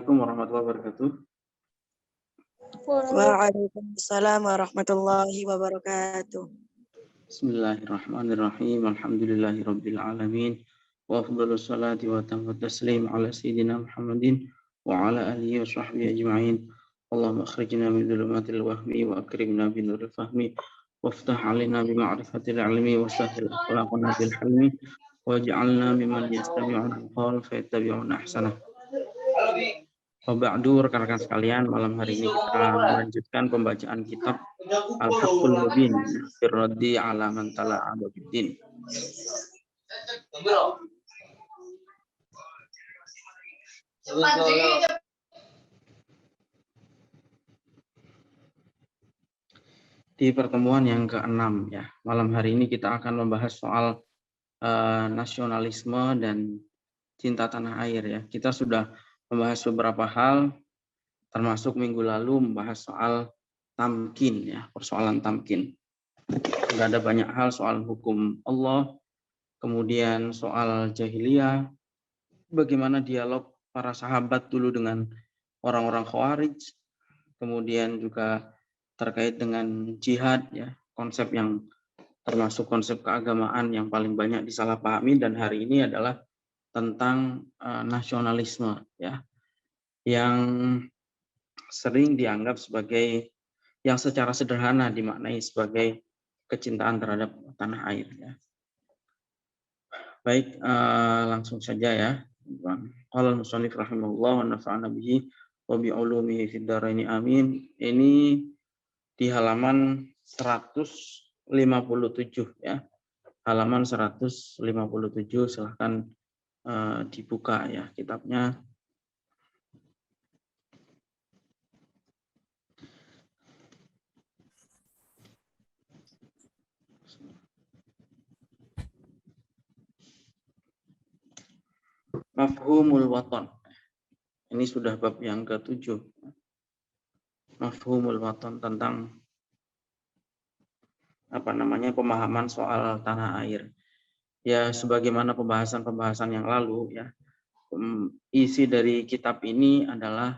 Assalamualaikum warahmatullahi wabarakatuh. Waalaikumsalam warahmatullahi wabarakatuh. Bismillahirrahmanirrahim. Alhamdulillahirabbil alamin. Wa afdhalus salati wa tammat taslim ala sayyidina Muhammadin wa ala alihi wa sahbihi ajma'in. Allahumma akhrijna min dhulumatil wahmi wa akrimna bi nuril fahmi waftah 'alaina bi ma'rifatil 'ilmi wa sahhil akhlaqana bil hilmi waj'alna mimman yastami'una al-qawl fayattabi'una ahsanah. Ba'du, rekan-rekan sekalian, malam hari ini kita melanjutkan pembacaan kitab Al-Haqqul Mubin fi raddi 'ala man tala'a biddin. Di pertemuan yang ke-6 ya, malam hari ini kita akan membahas soal nasionalisme dan cinta tanah air ya. Kita sudah membahas beberapa hal, termasuk minggu lalu membahas soal tamkin ya, persoalan tamkin. Sudah ada banyak hal soal hukum Allah, kemudian soal jahiliyah, bagaimana dialog para sahabat dulu dengan orang-orang Khawarij, kemudian juga terkait dengan jihad ya, konsep yang termasuk konsep keagamaan yang paling banyak disalahpahami, dan hari ini adalah tentang nasionalisme ya, yang sering dianggap sebagai yang secara sederhana dimaknai sebagai kecintaan terhadap tanah air ya. Baik, langsung saja ya. Qala al-musannif rahimahullah wa nafa'ana bihi wa bi ulumihi fid dharain amin. Ini di halaman 157 ya. Halaman 157, silahkan dibuka ya kitabnya. Mafhumul waton. Ini sudah bab yang ke-7. Mafhumul waton, tentang pemahaman soal tanah air. Ya, sebagaimana pembahasan-pembahasan yang lalu ya. Isi dari kitab ini adalah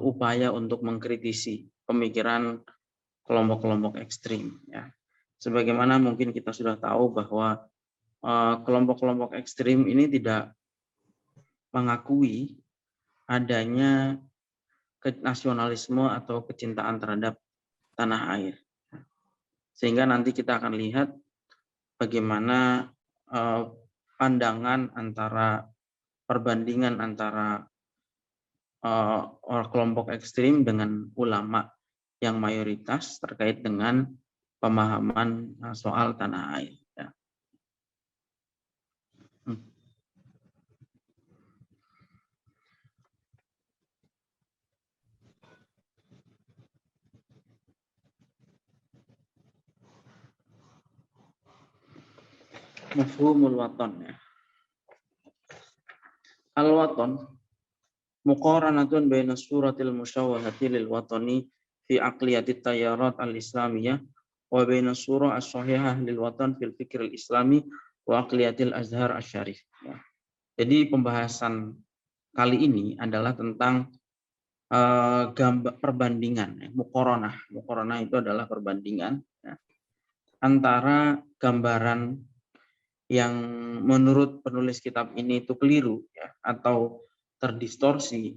upaya untuk mengkritisi pemikiran kelompok-kelompok ekstrim ya. Sebagaimana mungkin kita sudah tahu bahwa kelompok-kelompok ekstrim ini tidak mengakui adanya nasionalisme atau kecintaan terhadap tanah air. Sehingga nanti kita akan lihat bagaimana perbandingan antara kelompok ekstrim dengan ulama yang mayoritas terkait dengan pemahaman soal tanah air. Ya. Mafhumul waton ya. Al-waton muqaranatun baina suratil musyawwahati lil watani fi aqliyatit tayarat al-islamiyah wa baina surah as-sahihah lil watan fil fikr al-islami wa aqliyatil azhar asy-syarif. Ya. Jadi pembahasan kali ini adalah tentang perbandingan ya. Muqaranah itu adalah perbandingan ya, antara gambaran yang menurut penulis kitab ini itu keliru ya, atau terdistorsi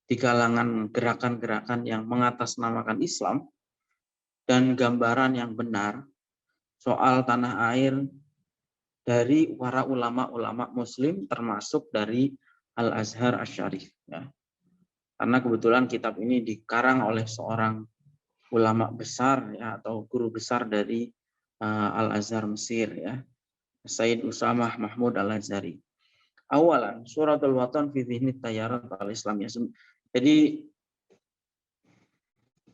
di kalangan gerakan-gerakan yang mengatasnamakan Islam, dan gambaran yang benar soal tanah air dari para ulama-ulama muslim, termasuk dari Al-Azhar Asy-Syarif ya. Karena kebetulan kitab ini dikarang oleh seorang ulama besar ya, atau guru besar dari Al-Azhar Mesir ya, Sayyid Usamah Mahmud Al-Azhari. Awalan suratul watan fi dhihni tayarat al-islamiyah. Jadi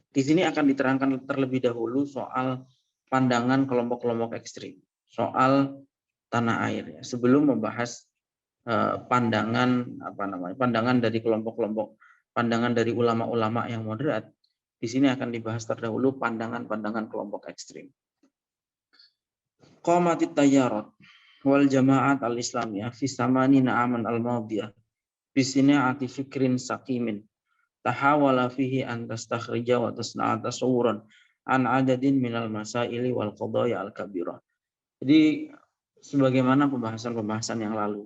di sini akan diterangkan terlebih dahulu soal pandangan kelompok-kelompok ekstrim soal tanah air ya, sebelum membahas pandangan dari kelompok-kelompok, pandangan dari ulama-ulama yang moderat. Di sini akan dibahas terdahulu pandangan-pandangan kelompok ekstrim. Qamatit tayarat wal jama'at al-islamiyah fi samani na'aman al-madiyah bisini'ati fikrin saqimin tahawala fihi an tastakhrija wa tasna'a tasawuran an adadin minal masaili wal qadaya al kabirah. Jadi sebagaimana pembahasan-pembahasan yang lalu,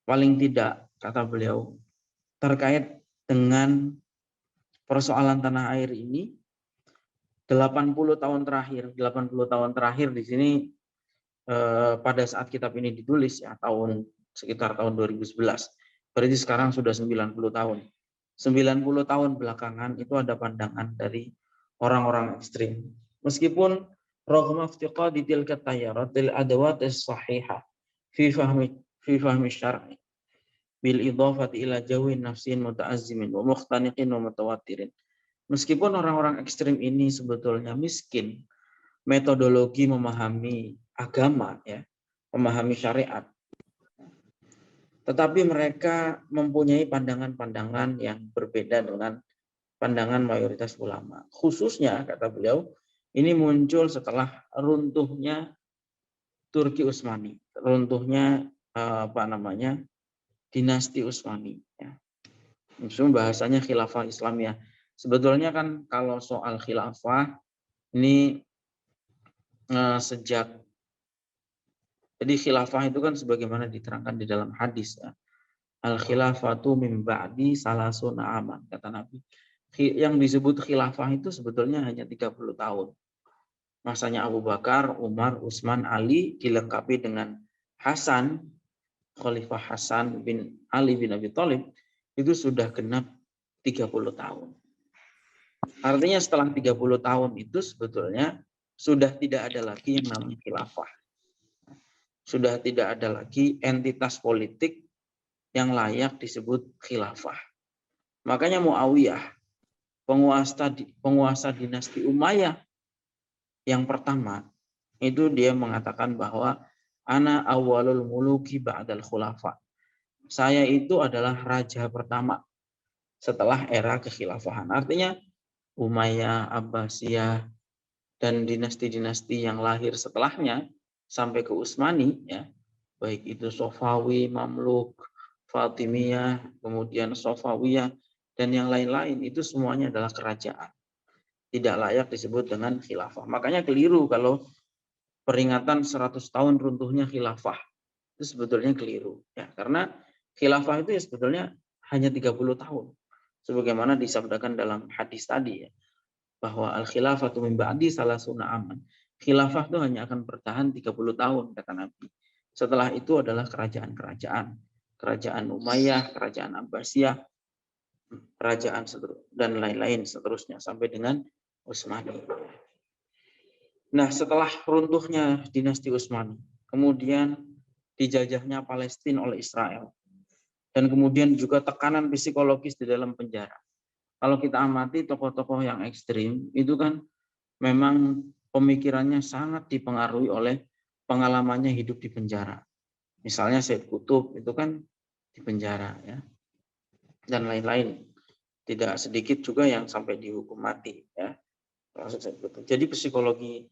paling tidak kata beliau terkait dengan persoalan tanah air ini 80 tahun terakhir di sini pada saat kitab ini ditulis ya sekitar tahun 2011. Berarti sekarang sudah 90 tahun. 90 tahun belakangan itu ada pandangan dari orang-orang ekstrim. Meskipun ragma iftiqadi tilka tayyaratil adawat as-sahihah fi fahmi syar'i bil idhafati ila jawin nafsin muta'azzimin wa mukhtaniqin wa mutawattirin. Meskipun orang-orang ekstrim ini sebetulnya miskin metodologi memahami agama ya, memahami syariat. Tetapi mereka mempunyai pandangan-pandangan yang berbeda dengan pandangan mayoritas ulama. Khususnya kata beliau, ini muncul setelah runtuhnya Turki Utsmani, runtuhnya dinasti Utsmani ya. Maksudnya bahasanya khilafah Islamiyah. Sebetulnya kan kalau soal khilafah ini jadi khilafah itu kan sebagaimana diterangkan di dalam hadis ya. Al khilafatu min ba'di salasuna aman kata Nabi. Yang disebut khilafah itu sebetulnya hanya 30 tahun. Masanya Abu Bakar, Umar, Utsman, Ali dilengkapi dengan Hasan, Khalifah Hasan bin Ali bin Abi Thalib itu sudah genap 30 tahun. Artinya setelah 30 tahun itu sebetulnya sudah tidak ada lagi yang namanya khilafah. Sudah tidak ada lagi entitas politik yang layak disebut khilafah. Makanya Muawiyah, penguasa dinasti Umayyah yang pertama, itu dia mengatakan bahwa ana awwalul muluki ba'dal khulafa. Saya itu adalah raja pertama setelah era kekhilafahan. Artinya Umayyah, Abbasiyah, dan dinasti-dinasti yang lahir setelahnya sampai ke Utsmani ya, baik itu Safawi, Mamluk, Fatimiyah, kemudian Safawiyah dan yang lain-lain itu semuanya adalah kerajaan. Tidak layak disebut dengan khilafah. Makanya keliru kalau peringatan 100 tahun runtuhnya khilafah. Itu sebetulnya keliru ya, karena khilafah itu ya sebetulnya hanya 30 tahun. Sebagaimana disabdakan dalam hadis tadi ya, bahwa al-khilafatu min ba'di salasuna aman. Khilafah itu hanya akan bertahan 30 tahun kata Nabi. Setelah itu adalah kerajaan-kerajaan. Kerajaan Umayyah, kerajaan Abbasiyah, kerajaan dan lain-lain seterusnya sampai dengan Utsmani. Nah, setelah runtuhnya dinasti Utsmani, kemudian dijajahnya Palestina oleh Israel. Dan kemudian juga tekanan psikologis di dalam penjara. Kalau kita amati tokoh-tokoh yang ekstrim, itu kan memang pemikirannya sangat dipengaruhi oleh pengalamannya hidup di penjara. Misalnya Said Qutb itu kan di penjara ya. Dan lain-lain. Tidak sedikit juga yang sampai dihukum mati ya. Jadi psikologi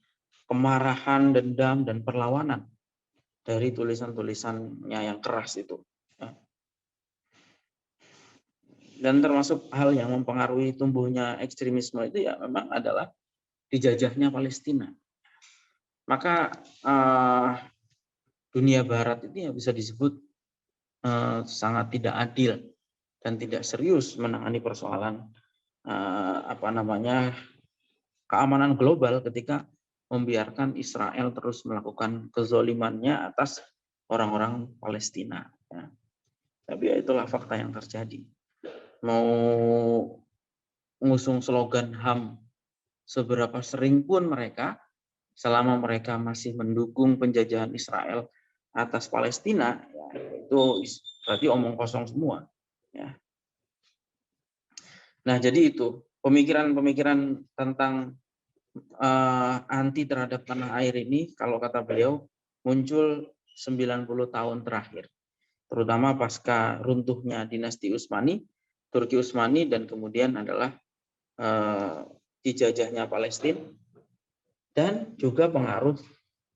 kemarahan, dendam, dan perlawanan dari tulisan-tulisannya yang keras itu. Ya. Dan termasuk hal yang mempengaruhi tumbuhnya ekstremisme itu ya memang adalah dijajahnya Palestina. Maka dunia Barat itu ya bisa disebut sangat tidak adil dan tidak serius menangani persoalan keamanan global ketika membiarkan Israel terus melakukan kezolimannya atas orang-orang Palestina. Ya. Tapi ya itulah fakta yang terjadi. Mau mengusung slogan HAM seberapa sering pun mereka, selama mereka masih mendukung penjajahan Israel atas Palestina, ya, itu berarti omong kosong semua. Ya. Nah, jadi itu pemikiran-pemikiran tentang anti terhadap tanah air ini, kalau kata beliau, muncul 90 tahun terakhir. Terutama pasca runtuhnya dinasti Utsmani, Turki Utsmani, dan kemudian adalah dijajahnya Palestina, dan juga pengaruh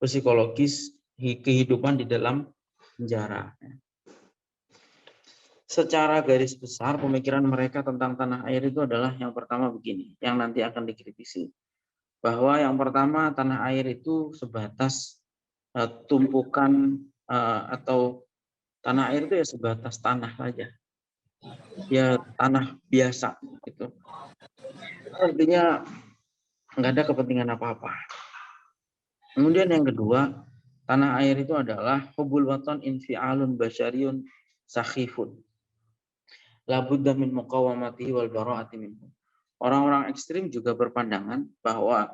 psikologis kehidupan di dalam penjara. Secara garis besar pemikiran mereka tentang tanah air itu adalah yang pertama begini, yang nanti akan dikritisi. Bahwa yang pertama tanah air itu sebatas tumpukan atau tanah air itu ya sebatas tanah saja. Ya tanah biasa gitu. Artinya nggak ada kepentingan apa-apa. Kemudian yang kedua, tanah air itu adalah hubul waton infialun basyariun sakhifun. Labudda min muqawamati wal bara'ati minhu. Orang-orang ekstrim juga berpandangan bahwa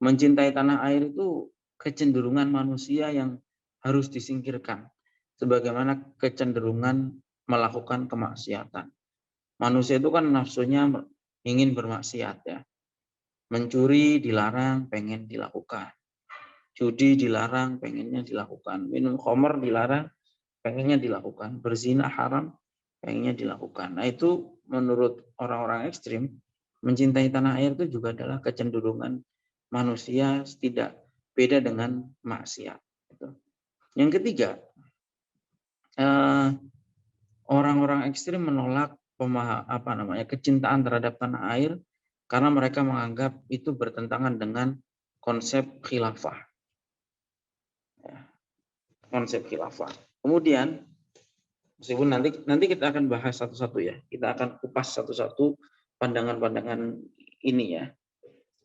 mencintai tanah air itu kecenderungan manusia yang harus disingkirkan. Sebagaimana kecenderungan melakukan kemaksiatan. Manusia itu kan nafsunya ingin bermaksiat ya. Mencuri dilarang, pengen dilakukan. Judi dilarang, pengennya dilakukan. Minum khamr dilarang, pengennya dilakukan. Berzina haram, pengennya dilakukan. Nah itu menurut orang-orang ekstrim, mencintai tanah air itu juga adalah kecenderungan manusia tidak beda dengan maksiat. Yang ketiga, orang-orang ekstrim menolak kecintaan terhadap tanah air karena mereka menganggap itu bertentangan dengan konsep khilafah. Konsep khilafah. Kemudian, meskipun nanti kita akan bahas satu-satu ya, kita akan kupas satu-satu pandangan-pandangan ini ya.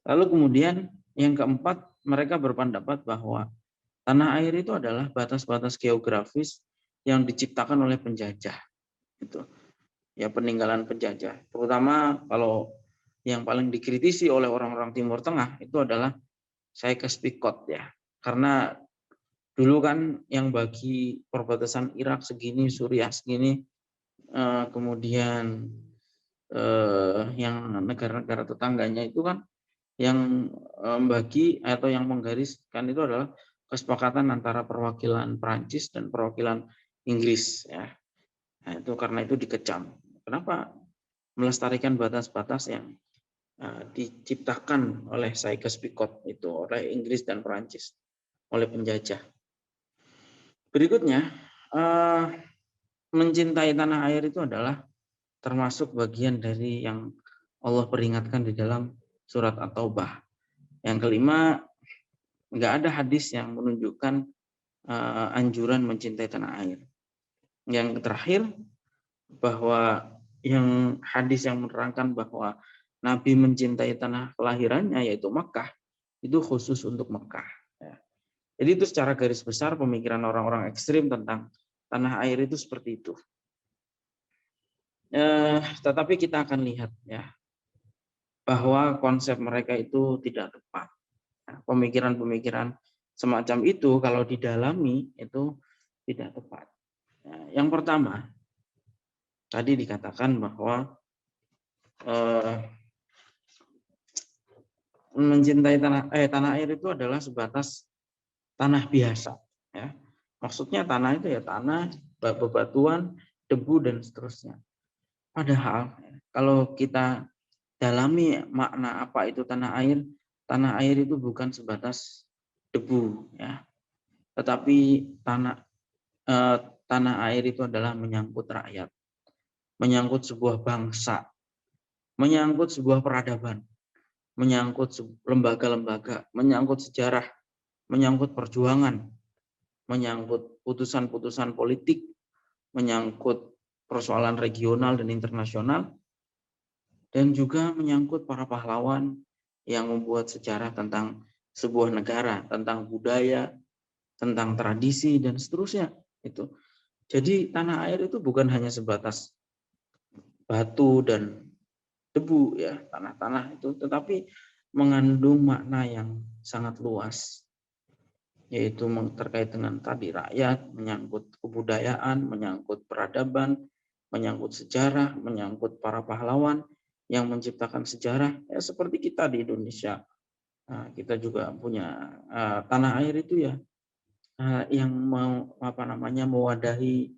Lalu kemudian yang keempat, mereka berpendapat bahwa tanah air itu adalah batas-batas geografis yang diciptakan oleh penjajah. Itu ya peninggalan penjajah. Terutama kalau yang paling dikritisi oleh orang-orang Timur Tengah itu adalah Sykes-Picot ya. Karena dulu kan yang bagi perbatasan Irak segini, Suriah segini, kemudian yang negara-negara tetangganya itu kan yang membagi atau yang menggariskan itu adalah kesepakatan antara perwakilan Prancis dan perwakilan Inggris ya. Nah, itu karena itu dikecam. Kenapa melestarikan batas-batas yang diciptakan oleh Sykes-Picot itu oleh Inggris dan Prancis oleh penjajah. Berikutnya, mencintai tanah air itu adalah termasuk bagian dari yang Allah peringatkan di dalam surat At-Taubah. Yang kelima, nggak ada hadis yang menunjukkan anjuran mencintai tanah air. Yang terakhir, bahwa yang hadis yang menerangkan bahwa Nabi mencintai tanah kelahirannya yaitu Makkah, itu khusus untuk Makkah. Jadi itu secara garis besar pemikiran orang-orang ekstrim tentang tanah air itu seperti itu. Tetapi kita akan lihat ya bahwa konsep mereka itu tidak tepat. Pemikiran-pemikiran semacam itu kalau didalami itu tidak tepat. Yang pertama, tadi dikatakan bahwa mencintai tanah air itu adalah sebatas tanah biasa. Ya. Maksudnya tanah itu ya tanah, bebatuan, debu dan seterusnya. Padahal kalau kita dalami makna apa itu tanah air itu bukan sebatas debu, ya, tetapi tanah air itu adalah menyangkut rakyat, menyangkut sebuah bangsa, menyangkut sebuah peradaban, menyangkut lembaga-lembaga, menyangkut sejarah, menyangkut perjuangan, menyangkut putusan-putusan politik, menyangkut persoalan regional dan internasional, dan juga menyangkut para pahlawan yang membuat sejarah tentang sebuah negara, tentang budaya, tentang tradisi, dan seterusnya. Itu. Jadi tanah air itu bukan hanya sebatas batu dan debu, ya tanah-tanah itu, tetapi mengandung makna yang sangat luas, yaitu terkait dengan tadi rakyat, menyangkut kebudayaan, menyangkut peradaban, menyangkut sejarah, menyangkut para pahlawan yang menciptakan sejarah, ya seperti kita di Indonesia. Nah, kita juga punya tanah air itu ya yang mewadahi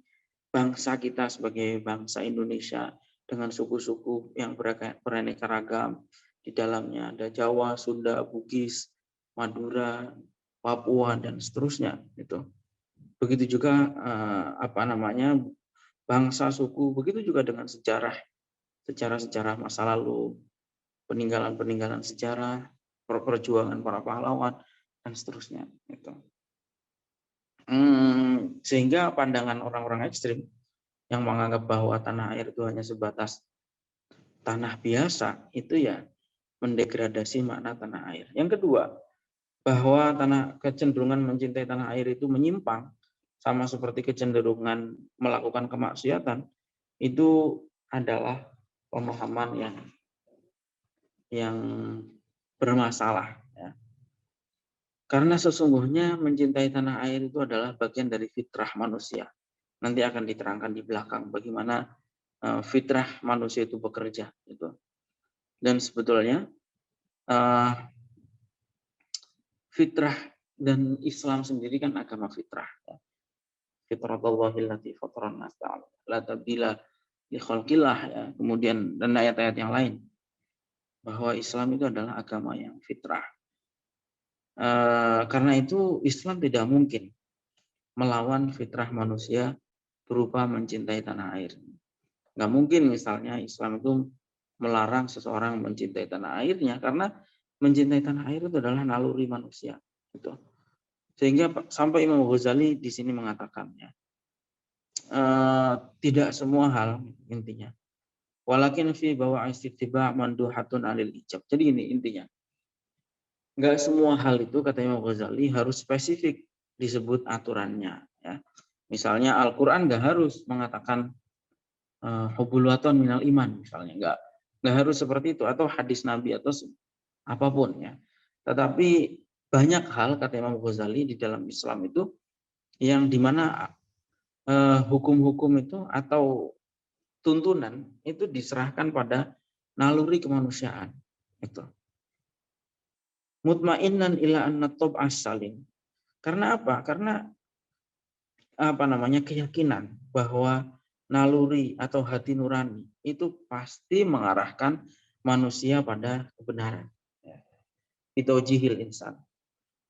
bangsa kita sebagai bangsa Indonesia dengan suku-suku yang beraneka ragam. Di dalamnya ada Jawa, Sunda, Bugis, Madura, Papua dan seterusnya. Itu. Begitu juga bangsa, suku, begitu juga dengan sejarah masa lalu, peninggalan-peninggalan sejarah, perjuangan para pahlawan, dan seterusnya. Gitu. Sehingga pandangan orang-orang ekstrim yang menganggap bahwa tanah air itu hanya sebatas tanah biasa, itu ya mendegradasi makna tanah air. Yang kedua, bahwa kecenderungan mencintai tanah air itu menyimpang, sama seperti kecenderungan melakukan kemaksiatan, itu adalah pemahaman yang bermasalah. Ya. Karena sesungguhnya mencintai tanah air itu adalah bagian dari fitrah manusia. Nanti akan diterangkan di belakang bagaimana fitrah manusia itu bekerja. Gitu. Dan sebetulnya fitrah dan Islam sendiri kan agama fitrah. Ya. Fitratullahil lati fataran nas la tabdila li khalqillah, ya. Kemudian dan ayat-ayat yang lain bahwa Islam itu adalah agama yang fitrah. Karena itu Islam tidak mungkin melawan fitrah manusia berupa mencintai tanah air. Nggak mungkin misalnya Islam itu melarang seseorang mencintai tanah airnya, karena mencintai tanah air itu adalah naluri manusia. Gitu. Sehingga sampai Imam Ghazali di sini mengatakan, ya, tidak semua hal intinya. Walakin fi bahwa istittiba manduhatun alil ijab. Jadi ini intinya. Nggak semua hal itu, kata Imam Ghazali, harus spesifik disebut aturannya. Ya. Misalnya Al-Quran nggak harus mengatakan hubbul waton minal iman, misalnya. Nggak harus seperti itu. Atau hadis Nabi atau apapun. Ya. Tetapi banyak hal, kata Imam Ghazali, di dalam Islam itu yang dimana hukum-hukum itu atau tuntunan itu diserahkan pada naluri kemanusiaan. Itu. Mutmainnan ila anna tab'as salim. Karena apa? Karena keyakinan bahwa naluri atau hati nurani itu pasti mengarahkan manusia pada kebenaran. Bitawjihil insan.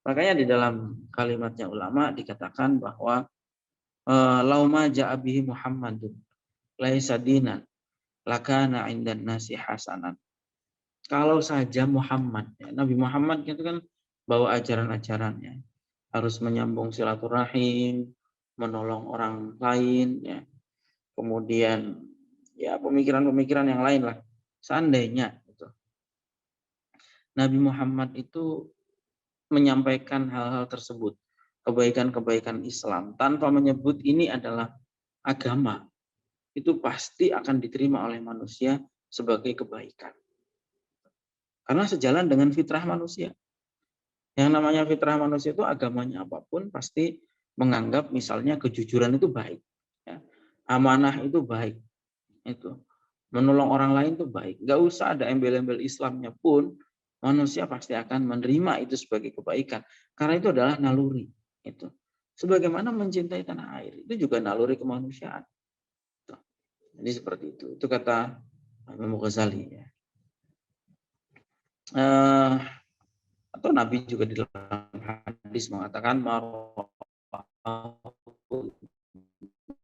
Makanya di dalam kalimatnya ulama dikatakan bahwa lauma ja'a bihi Muhammadun laisa dinan lakana 'indan nasi hasanan. Kalau saja Muhammad, ya, Nabi Muhammad itu kan bawa ajaran-ajarannya, harus menyambung silaturahim, menolong orang lain, ya. Kemudian ya pemikiran-pemikiran yang lain lah. Seandainya gitu, Nabi Muhammad itu menyampaikan hal-hal tersebut, kebaikan-kebaikan Islam, tanpa menyebut ini adalah agama, itu pasti akan diterima oleh manusia sebagai kebaikan. Karena sejalan dengan fitrah manusia. Yang namanya fitrah manusia itu agamanya apapun pasti menganggap misalnya kejujuran itu baik. Ya. Amanah itu baik. Itu. Menolong orang lain itu baik. Nggak usah ada embel-embel Islamnya pun, manusia pasti akan menerima itu sebagai kebaikan. Karena itu adalah naluri. Itu. Sebagaimana mencintai tanah air, itu juga naluri kemanusiaan. Itu. Jadi seperti itu. Itu kata Imam Ghazali. Ya. Atau Nabi juga di dalam hadis mengatakan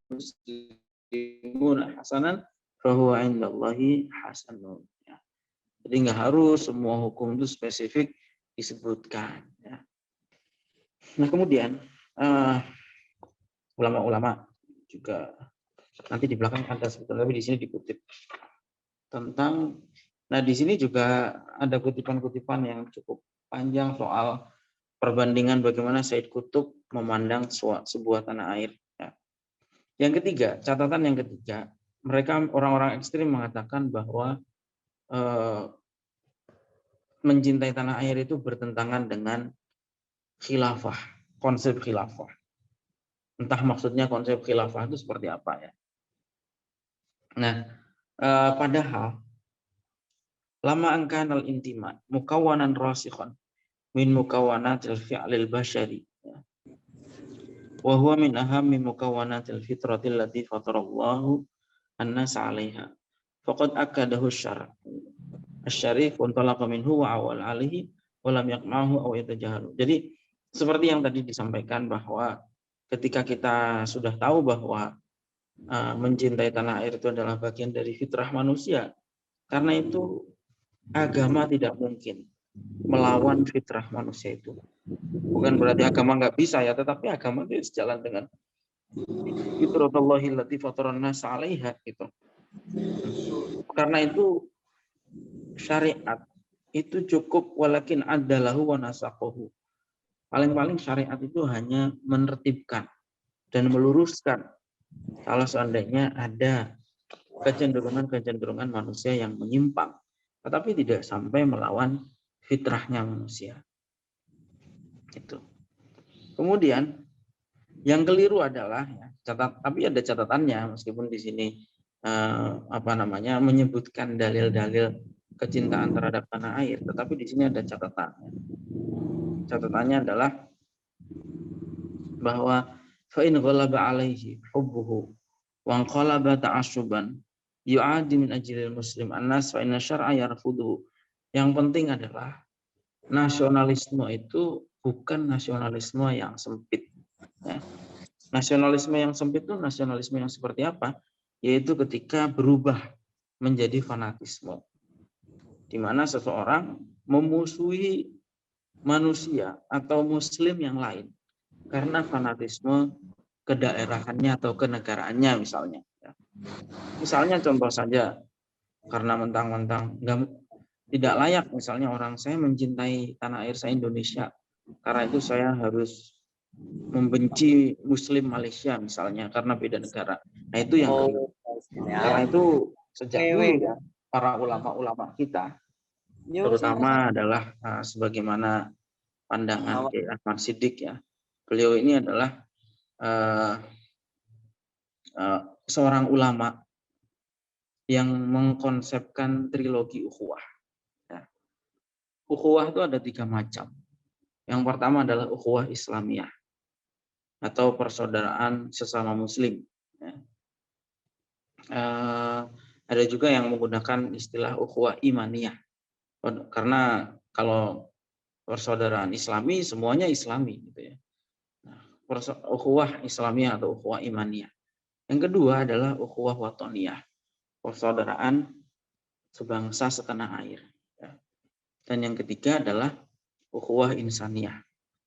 muslimun hasanan fahuwa indallahi hasanun. Ya. Jadi nggak harus semua hukum itu spesifik disebutkan. Ya. Nah kemudian ulama-ulama juga nanti di belakang ada sebetulnya, tapi di sini dikutip tentang. Nah di sini juga ada kutipan-kutipan yang cukup panjang soal perbandingan bagaimana Said Qutb memandang sebuah tanah air. Ya. Yang ketiga, catatan yang ketiga, mereka orang-orang ekstrim mengatakan bahwa mencintai tanah air itu bertentangan dengan khilafah, konsep khilafah. Entah maksudnya konsep khilafah itu seperti apa ya. Nah, padahal lama angkanal intimat mukawanan rasikhan min mukawanatil fi'lil basyari wa huwa min ahammi mukawanatil fitratil lati fatarallahu an-nas 'alaiha faqad akadahu asy-syarif wa talaqa minhu wa awal alihi wa lam yaqma'hu aw yatajahalu. Jadi seperti yang tadi disampaikan bahwa ketika kita sudah tahu bahwa mencintai tanah air itu adalah bagian dari fitrah manusia. Karena itu agama tidak mungkin melawan fitrah manusia itu. Bukan berarti agama nggak bisa ya, tetapi agama itu sejalan dengan fitratullahi allati fataran nas 'alaiha gitu. Karena itu syariat itu cukup walakin adalahu wa nasaqahu. Paling-paling syariat itu hanya menertibkan dan meluruskan kalau seandainya ada kecenderungan-kecenderungan manusia yang menyimpang, tetapi tidak sampai melawan fitrahnya manusia. Itu. Kemudian yang keliru adalah tapi ada catatannya meskipun di sini menyebutkan dalil-dalil kecintaan terhadap tanah air, tetapi di sini ada catatannya. Catatannya adalah bahwa fa in ghalaba alaihi hubbuhu wa qalaba ta'assuban yu'adi min ajlil muslim annas fa inna syar'a yarfuduhu. Yang penting adalah nasionalisme itu bukan nasionalisme yang sempit. Ya. Nasionalisme yang sempit itu nasionalisme yang seperti apa? Yaitu ketika berubah menjadi fanatisme. Di mana seseorang memusuhi manusia atau muslim yang lain karena fanatisme kedaerahannya atau kenegaraannya misalnya. Misalnya contoh saja, karena mentang-mentang tidak layak misalnya orang saya mencintai tanah air saya Indonesia, karena itu saya harus membenci Muslim Malaysia misalnya karena beda negara. Nah itu yang keliru. Karena itu sejak dulu ya para ulama-ulama kita, terutama adalah sebagaimana pandangan Kiai Ahmad Siddiq ya. Beliau ini adalah seorang ulama yang mengkonsepkan trilogi ukhuwah. Ya. Ukhuwah itu ada 3 macam. Yang pertama adalah ukhuwah Islamiyah atau persaudaraan sesama Muslim. Ya. Ada juga yang menggunakan istilah ukhuwah imaniyah. Karena kalau persaudaraan Islami semuanya Islami gitu ya. Nah, ukhuwah Islamiyah atau ukhuwah imaniyah. Yang kedua adalah ukhuwah watoniyah, persaudaraan sebangsa setanah air. Dan yang ketiga adalah ukhuwah insaniyah,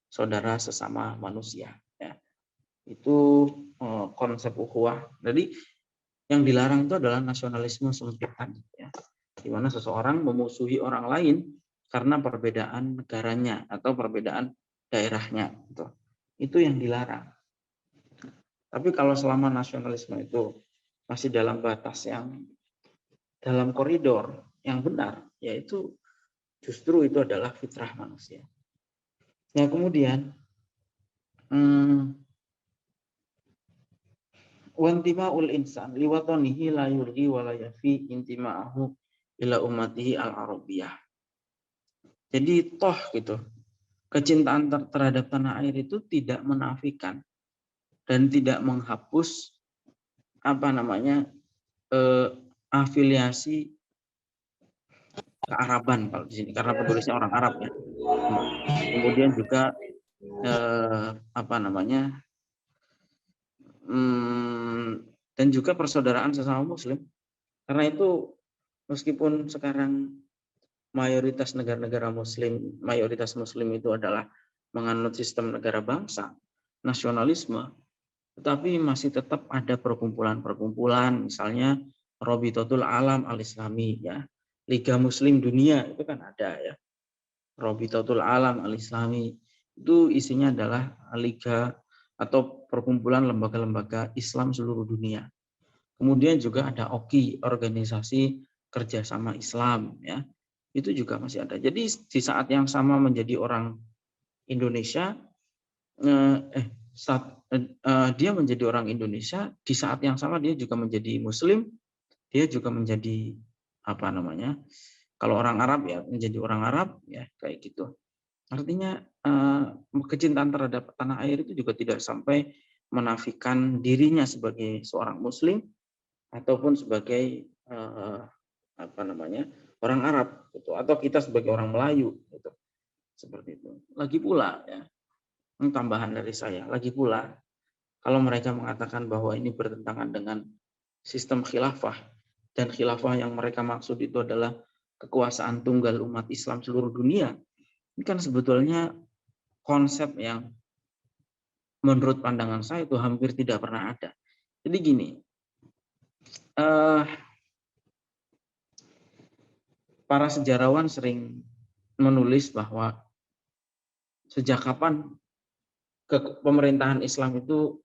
saudara sesama manusia. Ya. Itu konsep ukhuwah. Jadi yang dilarang itu adalah nasionalisme sempit tadi. Ya. Di mana seseorang memusuhi orang lain karena perbedaan negaranya atau perbedaan daerahnya. Itu yang dilarang. Tapi kalau selama nasionalisme itu masih dalam batas yang dalam koridor yang benar, yaitu justru itu adalah fitrah manusia. Nah kemudian wantima'ul insan liwatonihi la yurgi wa la yafi intima'ahu ila ummatihi al-arabiyah. Jadi toh gitu, kecintaan terhadap tanah air itu tidak menafikan dan tidak menghapus afiliasi kearaban kalau di sini karena penulisnya orang Arab ya. Kemudian juga dan juga persaudaraan sesama Muslim. Karena itu meskipun sekarang mayoritas negara-negara Muslim, mayoritas Muslim itu adalah menganut sistem negara bangsa, nasionalisme, tetapi masih tetap ada perkumpulan-perkumpulan, misalnya Robitotul Alam Al-Islami, ya, Liga Muslim Dunia itu kan ada ya, Robitotul Alam Al-Islami itu isinya adalah liga atau perkumpulan lembaga-lembaga Islam seluruh dunia. Kemudian juga ada OKI, Organisasi Kerjasama Islam, ya, itu juga masih ada. Jadi di saat yang sama menjadi orang Indonesia, dia menjadi orang Indonesia, di saat yang sama dia juga menjadi Muslim, dia juga menjadi kalau orang Arab ya menjadi orang Arab ya kayak gitu. Artinya kecintaan terhadap tanah air itu juga tidak sampai menafikan dirinya sebagai seorang Muslim ataupun sebagai orang Arab gitu, atau kita sebagai orang Melayu gitu. Seperti itu. Lagi pula ya, tambahan dari saya, lagi pula kalau mereka mengatakan bahwa ini bertentangan dengan sistem khilafah, dan khilafah yang mereka maksud itu adalah kekuasaan tunggal umat Islam seluruh dunia, ini kan sebetulnya konsep yang menurut pandangan saya itu hampir tidak pernah ada. Jadi gini, para sejarawan sering menulis bahwa sejak kapan pemerintahan Islam itu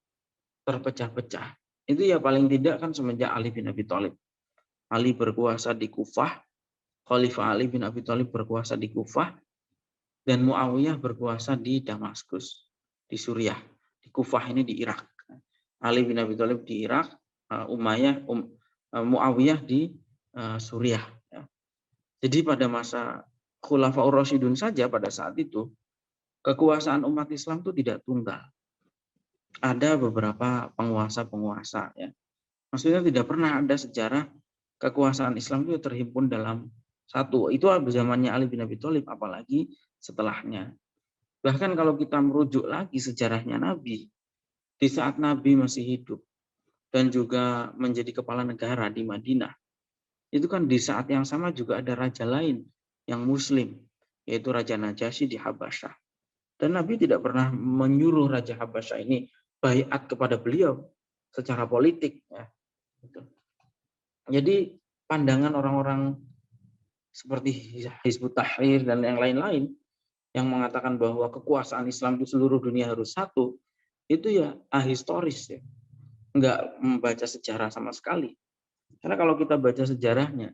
terpecah-pecah. Itu ya paling tidak kan semenjak Ali bin Abi Thalib. Ali berkuasa di Kufah, Khalifah Ali bin Abi Thalib berkuasa di Kufah, dan Muawiyah berkuasa di Damaskus, di Suriah. Di Kufah ini di Irak. Ali bin Abi Thalib di Irak, Muawiyah di Suriah. Jadi pada masa Khulafaur Rasyidun saja pada saat itu, kekuasaan umat Islam itu tidak tunggal. Ada beberapa penguasa-penguasa, ya. Maksudnya tidak pernah ada sejarah kekuasaan Islam itu terhimpun dalam satu. Itu zamannya Ali bin Abi Thalib, apalagi setelahnya. Bahkan kalau kita merujuk lagi sejarahnya Nabi, di saat Nabi masih hidup dan juga menjadi kepala negara di Madinah, itu kan di saat yang sama juga ada raja lain yang Muslim, yaitu Raja Najasyi di Habasyah. Dan Nabi tidak pernah menyuruh Raja Habasyah ini baiat kepada beliau secara politik. Ya. Jadi pandangan orang-orang seperti Hizbut Tahrir dan yang lain-lain yang mengatakan bahwa kekuasaan Islam di seluruh dunia harus satu, itu ya ahistoris, ya. Nggak membaca sejarah sama sekali. Karena kalau kita baca sejarahnya,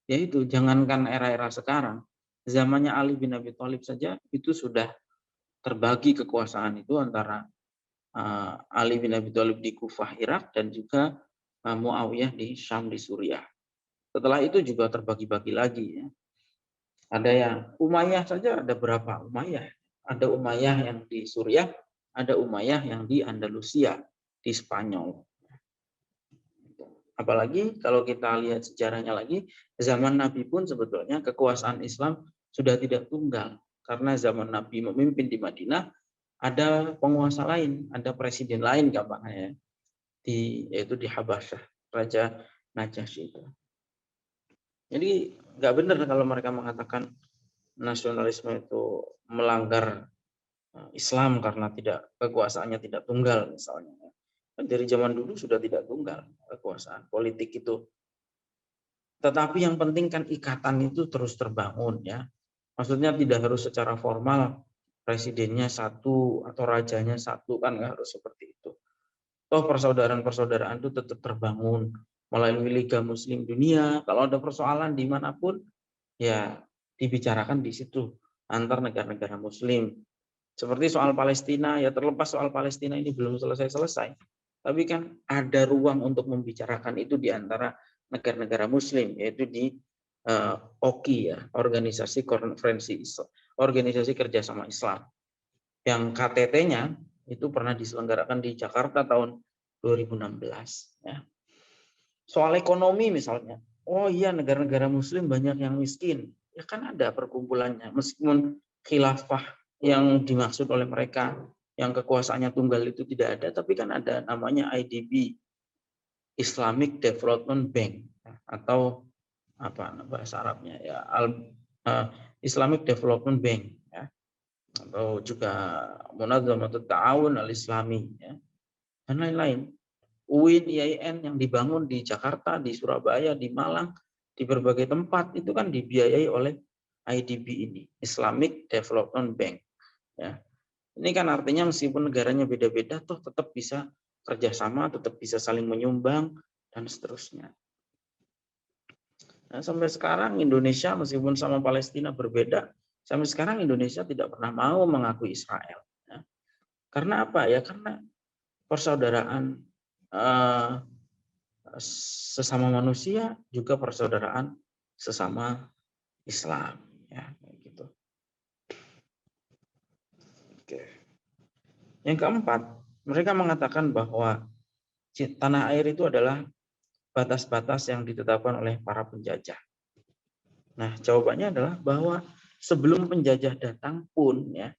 yaitu jangankan era-era sekarang, zamannya Ali bin Abi Thalib saja itu sudah terbagi kekuasaan itu antara Ali bin Abi Thalib di Kufah Irak dan juga Muawiyah di Syam di Suriah. Setelah itu juga terbagi-bagi lagi, ya. Ada yang Umayyah saja, ada berapa Umayyah? Ada Umayyah yang di Suriah, ada Umayyah yang di Andalusia, di Spanyol. Apalagi kalau kita lihat sejarahnya lagi, zaman Nabi pun sebetulnya kekuasaan Islam sudah tidak tunggal. Karena zaman Nabi memimpin di Madinah, ada penguasa lain, ada presiden lain gampangnya, yaitu di Habasyah, Raja Najasyi itu. Jadi nggak benar kalau mereka mengatakan nasionalisme itu melanggar Islam karena kekuasaannya tidak tunggal misalnya. Dari zaman dulu sudah tidak tunggal kekuasaan politik itu. Tetapi yang penting kan ikatan itu terus terbangun, ya. Maksudnya tidak harus secara formal presidennya satu atau rajanya satu, kan nggak harus seperti itu. Toh persaudaraan-persaudaraan itu tetap terbangun melalui Liga Muslim Dunia. Kalau ada persoalan dimanapun, ya dibicarakan di situ antar negara-negara Muslim. Seperti soal Palestina, ya terlepas soal Palestina ini belum selesai-selesai. Tapi kan ada ruang untuk membicarakan itu di antara negara-negara Muslim, yaitu di OKI, ya, Organisasi Kerjasama Islam, yang KTT-nya itu pernah diselenggarakan di Jakarta tahun 2016. Ya. Soal ekonomi misalnya, oh iya negara-negara Muslim banyak yang miskin, ya kan ada perkumpulannya, meskipun khilafah yang dimaksud oleh mereka yang kekuasaannya tunggal itu tidak ada, tapi kan ada namanya IDB, Islamic Development Bank, atau apa bahasa Arabnya, ya, Islamic Development Bank, ya, atau juga Munadzamatul Ta'awun Al-Islami, ya, dan lain-lain. UIN, IAIN yang dibangun di Jakarta, di Surabaya, di Malang, di berbagai tempat itu kan dibiayai oleh IDB ini, Islamic Development Bank. Ya. Ini kan artinya meskipun negaranya beda-beda, toh tetap bisa kerjasama, tetap bisa saling menyumbang, dan seterusnya. Nah, sampai sekarang Indonesia meskipun sama Palestina berbeda, sampai sekarang Indonesia tidak pernah mau mengakui Israel. Ya. Karena apa? Ya karena persaudaraan sesama manusia juga persaudaraan sesama Islam, ya, gitu. Oke. Yang keempat, mereka mengatakan bahwa tanah air itu adalah batas-batas yang ditetapkan oleh para penjajah. Nah, jawabannya adalah bahwa sebelum penjajah datang pun, ya.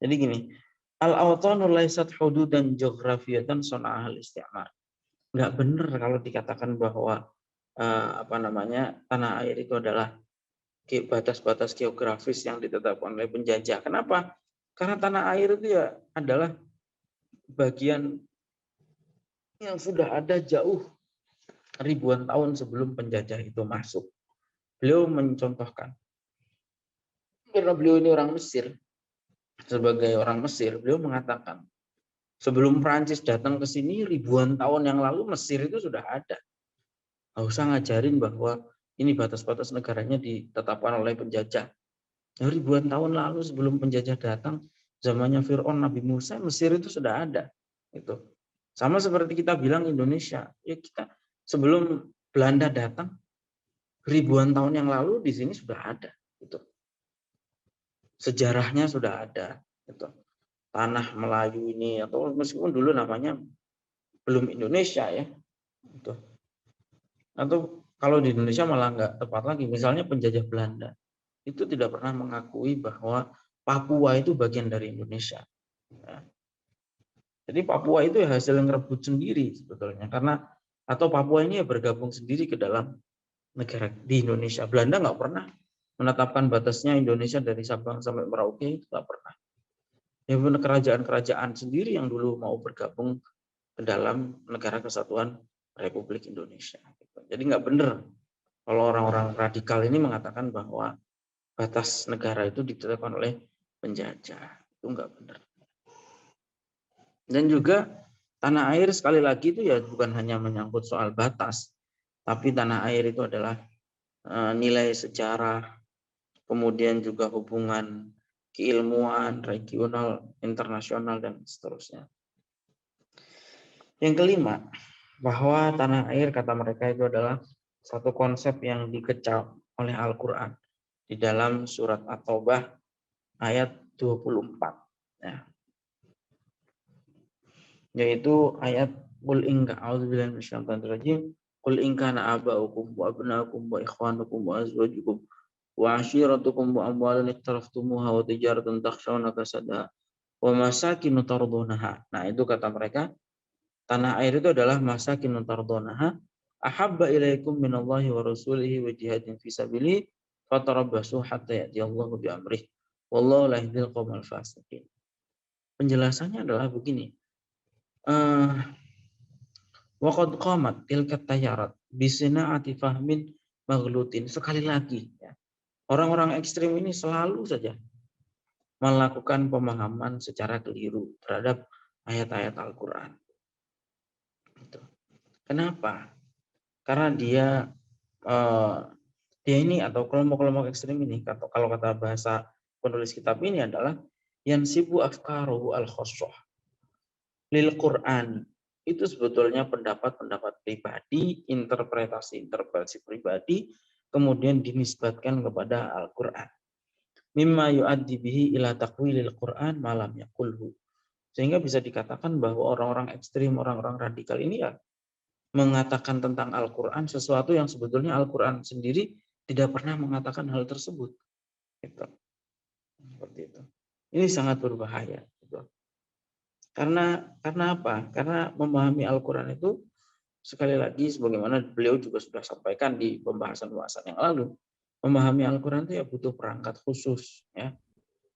Jadi gini, Al-awtanu laysat hududan geografiyatan sona'ahal istimar. Nggak benar kalau dikatakan bahwa tanah air itu adalah batas-batas geografis yang ditetapkan oleh penjajah. Kenapa? Karena tanah air itu ya adalah bagian yang sudah ada jauh ribuan tahun sebelum penjajah itu masuk. Beliau mencontohkan, karena beliau ini orang Mesir, sebagai orang Mesir, beliau mengatakan, sebelum Prancis datang ke sini ribuan tahun yang lalu Mesir itu sudah ada. Nggak usah ngajarin bahwa ini batas-batas negaranya ditetapkan oleh penjajah. Ya, ribuan tahun lalu sebelum penjajah datang, zamannya Fir'aun, Nabi Musa, Mesir itu sudah ada. Itu sama seperti kita bilang Indonesia. Ya kita sebelum Belanda datang, ribuan tahun yang lalu di sini sudah ada. Itu sejarahnya sudah ada. Itu tanah Melayu ini, atau meskipun dulu namanya belum Indonesia ya. Itu. Atau kalau di Indonesia malah nggak tepat lagi, misalnya penjajah Belanda itu tidak pernah mengakui bahwa Papua itu bagian dari Indonesia. Ya. Jadi Papua itu ya hasil yang rebut sendiri sebetulnya, karena atau Papua ini ya bergabung sendiri ke dalam negara di Indonesia. Belanda nggak pernah menetapkan batasnya Indonesia dari Sabang sampai Merauke, itu nggak pernah. Ya kerajaan-kerajaan sendiri yang dulu mau bergabung ke dalam negara kesatuan Republik Indonesia. Jadi nggak benar kalau orang-orang radikal ini mengatakan bahwa batas negara itu ditetapkan oleh penjajah. Itu nggak benar. Dan juga tanah air sekali lagi itu ya bukan hanya menyangkut soal batas, tapi tanah air itu adalah nilai sejarah, kemudian juga hubungan keilmuan, regional, internasional, dan seterusnya. Yang kelima, bahwa tanah air kata mereka itu adalah satu konsep yang dikecap oleh Al-Quran di dalam surat At-Taubah ayat 24. Ya. Yaitu ayat qul in a'udzubillahi minasyaitonir rajim qul in kana aba'ukum wa abna'ukum wa ikhwanukum wa azwajukum wa ashiratukum wa amwalun iqtaraftumuha wa tijaratan takhshawna kasadaha wa masakin tardunaha. Nah, itu kata mereka, tanah air itu adalah masakin tardunaha ahabba ilaikum minallahi wa rasulihi wa jihadin fi sabilihi fatarabbasu hatta ya'tiyallahu bi amrih wallahu la yahdil qaumal fasiqin. Penjelasannya adalah begini. Waqad qamat tilka tayarat bisina'ati fahmin maghlutin. Sekali lagi ya, orang-orang ekstrim ini selalu saja melakukan pemahaman secara keliru terhadap ayat-ayat Al-Quran. Kenapa? Karena dia ini atau kelompok-kelompok ekstrim ini, kalau kata bahasa penulis kitab ini adalah yansibu afkaruhu al-khosoh lil Quran. Itu sebetulnya pendapat-pendapat pribadi, interpretasi pribadi, kemudian dinisbatkan kepada Al-Quran. Mimma yu'addi bihi ila taqwilil Quran malam yaqulhu. Sehingga bisa dikatakan bahwa orang-orang ekstrim, orang-orang radikal ini ya mengatakan tentang Al-Quran sesuatu yang sebetulnya Al-Quran sendiri tidak pernah mengatakan hal tersebut. Gitu. Seperti itu. Ini sangat berbahaya. Gitu. Karena apa? Karena memahami Al-Quran itu sekali lagi sebagaimana beliau juga sudah sampaikan di pembahasan-pembahasan yang lalu, memahami Al-Quran itu ya butuh perangkat khusus ya.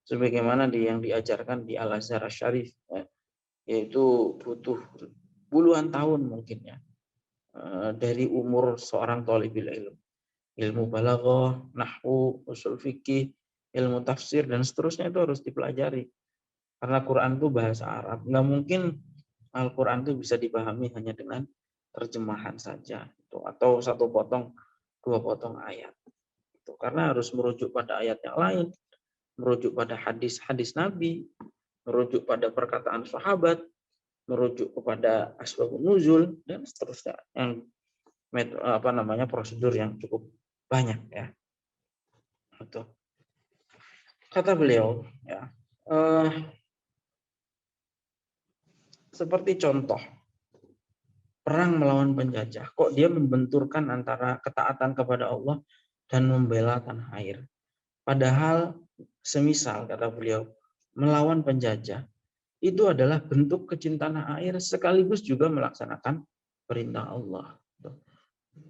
Sebagaimana yang diajarkan di Al-Azhar Syarif ya, yaitu butuh puluhan tahun mungkin ya. Dari umur seorang thalibul ilmu balaghah, nahwu, usul fikih, ilmu tafsir dan seterusnya itu harus dipelajari. Karena Quran itu bahasa Arab. Nggak mungkin Al-Quran itu bisa dipahami hanya dengan terjemahan saja. Atau satu potong, dua potong ayat. Karena harus merujuk pada ayat yang lain. Merujuk pada hadis-hadis Nabi. Merujuk pada perkataan sahabat. Merujuk kepada asbabun nuzul. Dan seterusnya. Yang prosedur yang cukup banyak. Ya. Kata beliau, ya. Seperti contoh perang melawan penjajah, kok dia membenturkan antara ketaatan kepada Allah dan membela tanah air. Padahal semisal kata beliau melawan penjajah itu adalah bentuk kecintaan air sekaligus juga melaksanakan perintah Allah.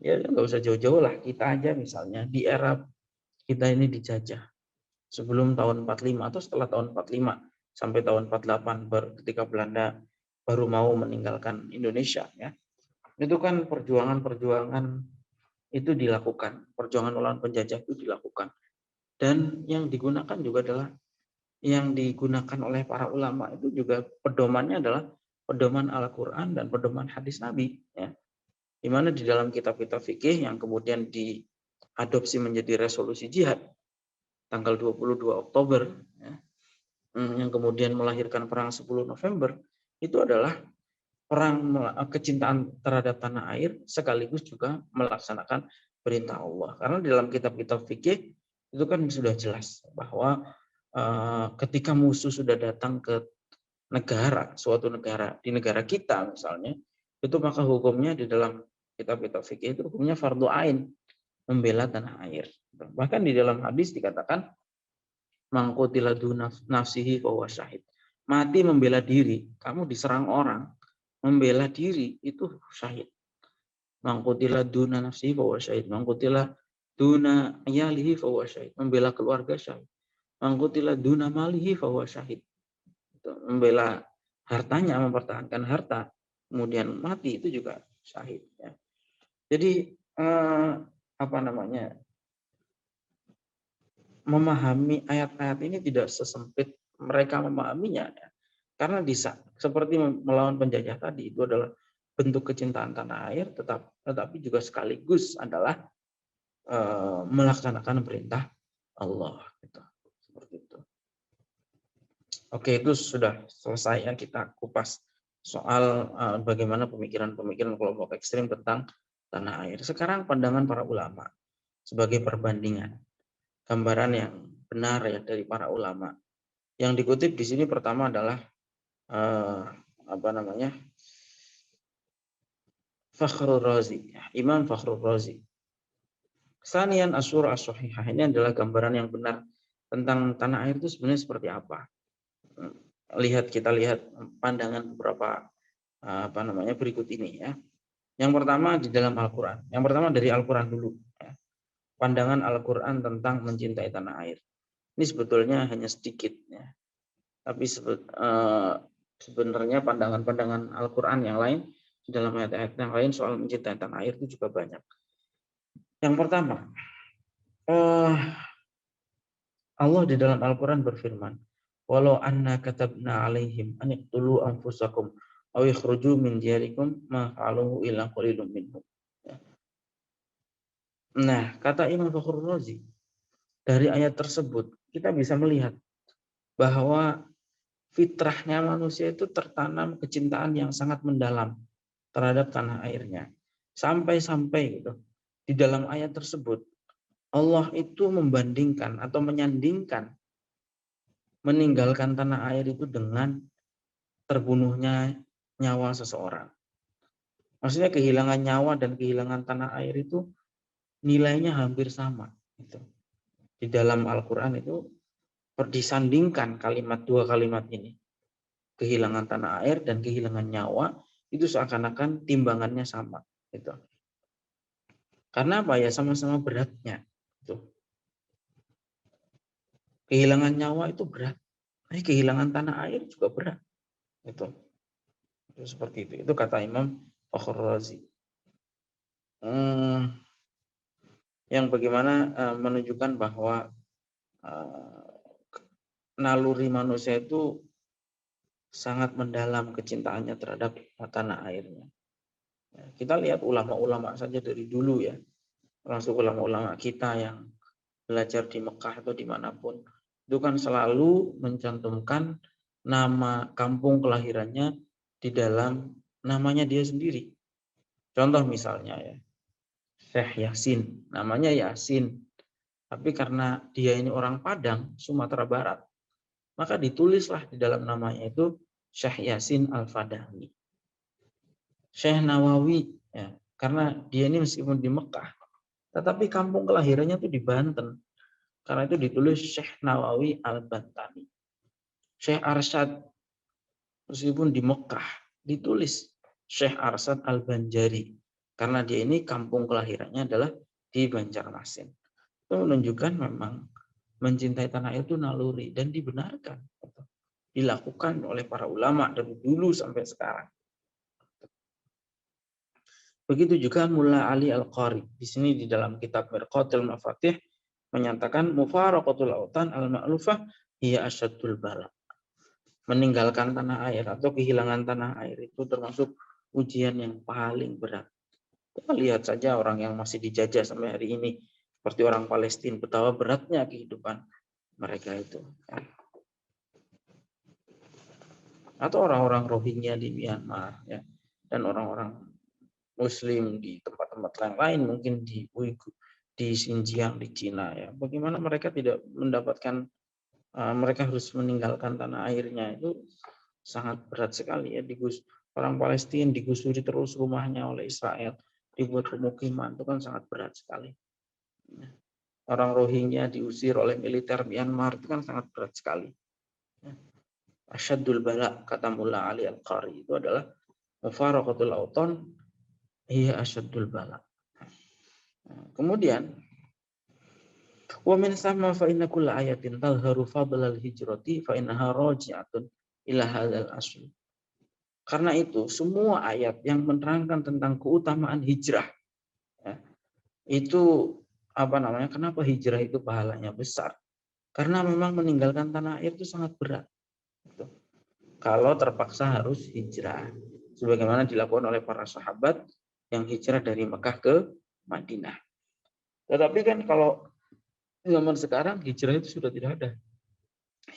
Ya nggak usah jauh-jauh lah, kita aja misalnya di era kita ini dijajah sebelum tahun 45 atau setelah tahun 45 sampai tahun 48 ketika Belanda baru mau meninggalkan Indonesia ya. Itu kan perjuangan-perjuangan itu dilakukan, perjuangan melawan penjajah itu dilakukan. Dan yang digunakan juga adalah yang digunakan oleh para ulama itu juga pedomannya adalah pedoman Al-Qur'an dan pedoman hadis Nabi ya. Di mana di dalam kitab-kitab fikih yang kemudian diadopsi menjadi resolusi jihad tanggal 22 Oktober ya, yang kemudian melahirkan perang 10 November itu adalah perang kecintaan terhadap tanah air sekaligus juga melaksanakan perintah Allah. Karena di dalam kitab-kitab fikih itu kan sudah jelas bahwa ketika musuh sudah datang ke negara, suatu negara, di negara kita misalnya, itu maka hukumnya di dalam kitab-kitab fikih itu hukumnya fardu ain, membela tanah air. Bahkan di dalam hadis dikatakan mangqutila nafsihi fahuwa syahid. Mati membela diri, kamu diserang orang, membela diri itu syahid. Mangqutila duna nafsihi fahuwa syahid. Mangqutila duna ayalihi fahuwa syahid. Membela keluarga syahid. Mangqutila duna malihi fahuwa syahid. Membela hartanya, mempertahankan harta, kemudian mati itu juga syahid. Ya. Jadi apa namanya? Memahami ayat-ayat ini tidak sesempit mereka memahaminya ya. Karena seperti melawan penjajah tadi itu adalah bentuk kecintaan tanah air tetapi juga sekaligus adalah melaksanakan perintah Allah gitu. Seperti itu. Oke, itu sudah selesai ya kita kupas soal bagaimana pemikiran-pemikiran kelompok ekstrim tentang tanah air. Sekarang pandangan para ulama sebagai perbandingan. Gambaran yang benar ya dari para ulama. Yang dikutip di sini pertama adalah Fakhrul Razi, Imam Fakhrul Razi. Sanian Asyur As-Sahihah, ini adalah gambaran yang benar tentang tanah air itu sebenarnya seperti apa. Kita lihat pandangan beberapa berikut ini ya. Yang pertama di dalam Al-Qur'an. Yang pertama dari Al-Qur'an dulu ya. Pandangan Al-Qur'an tentang mencintai tanah air. Ini sebetulnya hanya sedikit ya. Tapi sebenarnya pandangan-pandangan Al-Qur'an yang lain di dalam ayat-ayat yang lain soal mencintai tanah air itu juga banyak. Yang pertama, Allah di dalam Al-Qur'an berfirman, "Walau anna katabna 'alaihim an iqtulu anfusakum aw ikhruju min diyarikum ma fa'aluhu illa qalilun minhum." Nah, kata Imam Fakhrul Razi, dari ayat tersebut kita bisa melihat bahwa fitrahnya manusia itu tertanam kecintaan yang sangat mendalam terhadap tanah airnya. Sampai-sampai gitu. Di dalam ayat tersebut Allah itu membandingkan atau menyandingkan meninggalkan tanah air itu dengan terbunuhnya nyawa seseorang. Maksudnya kehilangan nyawa dan kehilangan tanah air itu nilainya hampir sama. Gitu. Di dalam Al-Quran itu disandingkan dua kalimat ini. Kehilangan tanah air dan kehilangan nyawa itu seakan-akan timbangannya sama. Gitu. Karena apa ya, sama-sama beratnya. Gitu. Kehilangan nyawa itu berat. Tapi kehilangan tanah air juga berat. Itu seperti itu. Itu kata Imam Fakhrul Razi. Yang bagaimana menunjukkan bahwa naluri manusia itu sangat mendalam kecintaannya terhadap tanah airnya. Kita lihat ulama-ulama saja dari dulu ya, langsung ulama-ulama kita yang belajar di Mekah atau dimanapun, itu kan selalu mencantumkan nama kampung kelahirannya di dalam namanya dia sendiri. Contoh misalnya ya, Syekh Yasin, namanya Yasin. Tapi karena dia ini orang Padang, Sumatera Barat, maka ditulislah di dalam namanya itu Syekh Yasin Al-Fadani. Syekh Nawawi, ya, karena dia ini meskipun di Mekah, tetapi kampung kelahirannya itu di Banten. Karena itu ditulis Syekh Nawawi Al-Bantani. Syekh Arsyad meskipun di Mekah ditulis Syekh Arsad Al-Banjari, karena dia ini kampung kelahirannya adalah di Banjarmasin. Itu menunjukkan memang mencintai tanah air itu naluri dan dibenarkan, dilakukan oleh para ulama dari dulu sampai sekarang. Begitu juga Mullah Ali Al-Qari. Di sini di dalam kitab Mirqatul Mafatih menyatakan mufaraqatul autan al-ma'lufah hiya asyaddul bala. Meninggalkan tanah air atau kehilangan tanah air itu termasuk ujian yang paling berat. Kita lihat saja orang yang masih dijajah sampai hari ini, seperti orang Palestina, betapa beratnya kehidupan mereka itu. Atau orang-orang Rohingya di Myanmar, ya, dan orang-orang Muslim di tempat-tempat lain, mungkin di Uighur, di Xinjiang, di Cina, ya. Bagaimana mereka tidak mendapatkan, mereka harus meninggalkan tanah airnya, itu sangat berat sekali, ya. Orang Palestina digusuri terus rumahnya oleh Israel, dibuat pemukiman, itu kan sangat berat sekali. Orang Rohingya diusir oleh militer Myanmar, itu kan sangat berat sekali. Asyadul bala, kata Mullah Ali Al-Qari, itu adalah mufaraqatul autan hiya asyadul bala. Kemudian wa min sama fa inna kulla ayatin tadhharu fadlal hijrati fa innaha raji'atun ila hadzal asl. Karena itu semua ayat yang menerangkan tentang keutamaan hijrah, ya, itu kenapa hijrah itu pahalanya besar? Karena memang meninggalkan tanah air itu sangat berat. Kalau terpaksa harus hijrah, sebagaimana dilakukan oleh para sahabat yang hijrah dari Mekah ke Madinah. Tetapi kan kalau zaman sekarang hijrah itu sudah tidak ada.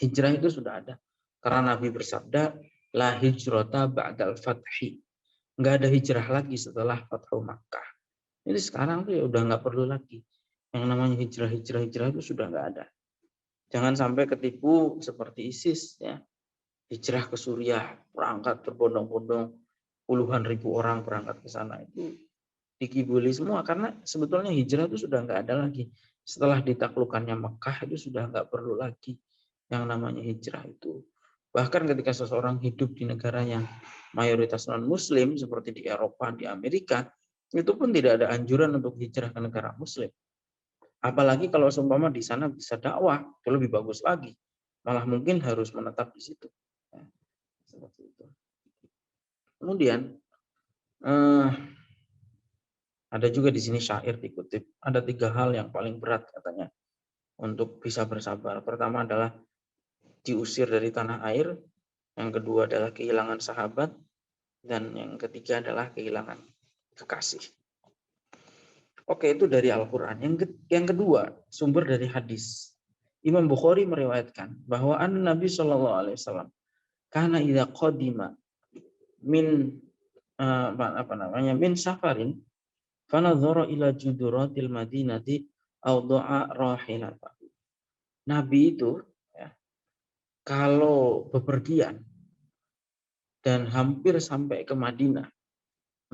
Hijrah itu sudah ada. Karena Nabi bersabda, la hijrata ba'dal fathi. Nggak ada hijrah lagi setelah Fathu Makkah. Jadi sekarang tuh ya udah nggak perlu lagi. Yang namanya hijrah itu sudah nggak ada. Jangan sampai ketipu seperti ISIS, ya. Hijrah ke Suriah, berangkat berbondong-bondong, puluhan ribu orang berangkat ke sana, itu dikibuli semua karena sebetulnya hijrah itu sudah nggak ada lagi. Setelah ditaklukkannya Mekah itu sudah nggak perlu lagi yang namanya hijrah itu. Bahkan ketika seseorang hidup di negara yang mayoritas non-muslim seperti di Eropa, di Amerika, itu pun tidak ada anjuran untuk hijrah ke negara muslim. Apalagi kalau seumpama di sana bisa dakwah, itu lebih bagus lagi. Malah mungkin harus menetap di situ. Seperti itu. Kemudian ada juga di sini syair dikutip. Ada 3 hal yang paling berat katanya untuk bisa bersabar. Pertama adalah diusir dari tanah air. Yang kedua adalah kehilangan sahabat. Dan yang ketiga adalah kehilangan kekasih. Oke, itu dari Al-Quran. Yang kedua, sumber dari hadis. Imam Bukhari meriwayatkan bahwa Nabi SAW karena idza qadima min min safarin fanadhara ila juduratil madinati aw da'a rahilatahu. Nabi itu, ya, kalau bepergian dan hampir sampai ke Madinah,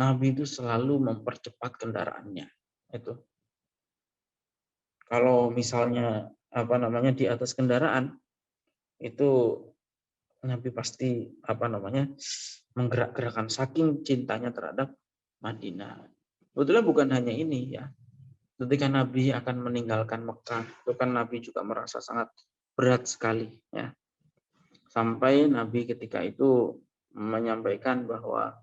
Nabi itu selalu mempercepat kendaraannya. Itu. Kalau misalnya di atas kendaraan itu Nabi pasti menggerak-gerakkan saking cintanya terhadap Madinah. Sebetulnya bukan hanya ini, ya. Ketika Nabi akan meninggalkan Mekah, itu kan Nabi juga merasa sangat berat sekali, ya. Sampai Nabi ketika itu menyampaikan bahwa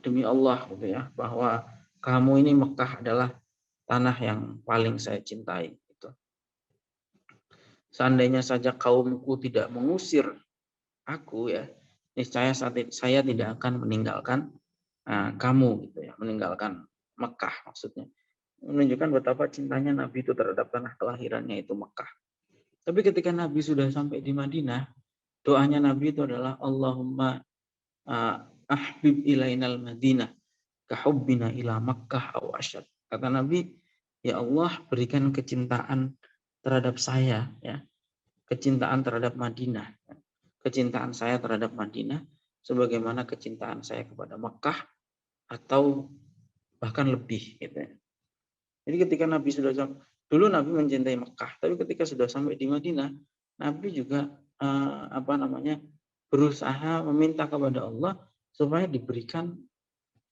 demi Allah, gitu ya, bahwa kamu ini Mekah adalah tanah yang paling saya cintai. Gitu. Seandainya saja kaumku tidak mengusir aku, ya, niscaya saya tidak akan meninggalkan kamu, gitu ya, meninggalkan Mekah maksudnya. Menunjukkan betapa cintanya Nabi itu terhadap tanah kelahirannya itu Mekah. Tapi ketika Nabi sudah sampai di Madinah, doanya Nabi itu adalah Allahumma ahbib ilainal Madinah kahubbina ila Makkah aw asyad. Kata Nabi, ya Allah berikan kecintaan terhadap saya, ya, kecintaan terhadap Madinah, kecintaan saya terhadap Madinah sebagaimana kecintaan saya kepada Makkah atau bahkan lebih, gitu ya. Jadi ketika Nabi sudah sampai, dulu Nabi mencintai Mekah, tapi ketika sudah sampai di Madinah, Nabi juga berusaha meminta kepada Allah supaya diberikan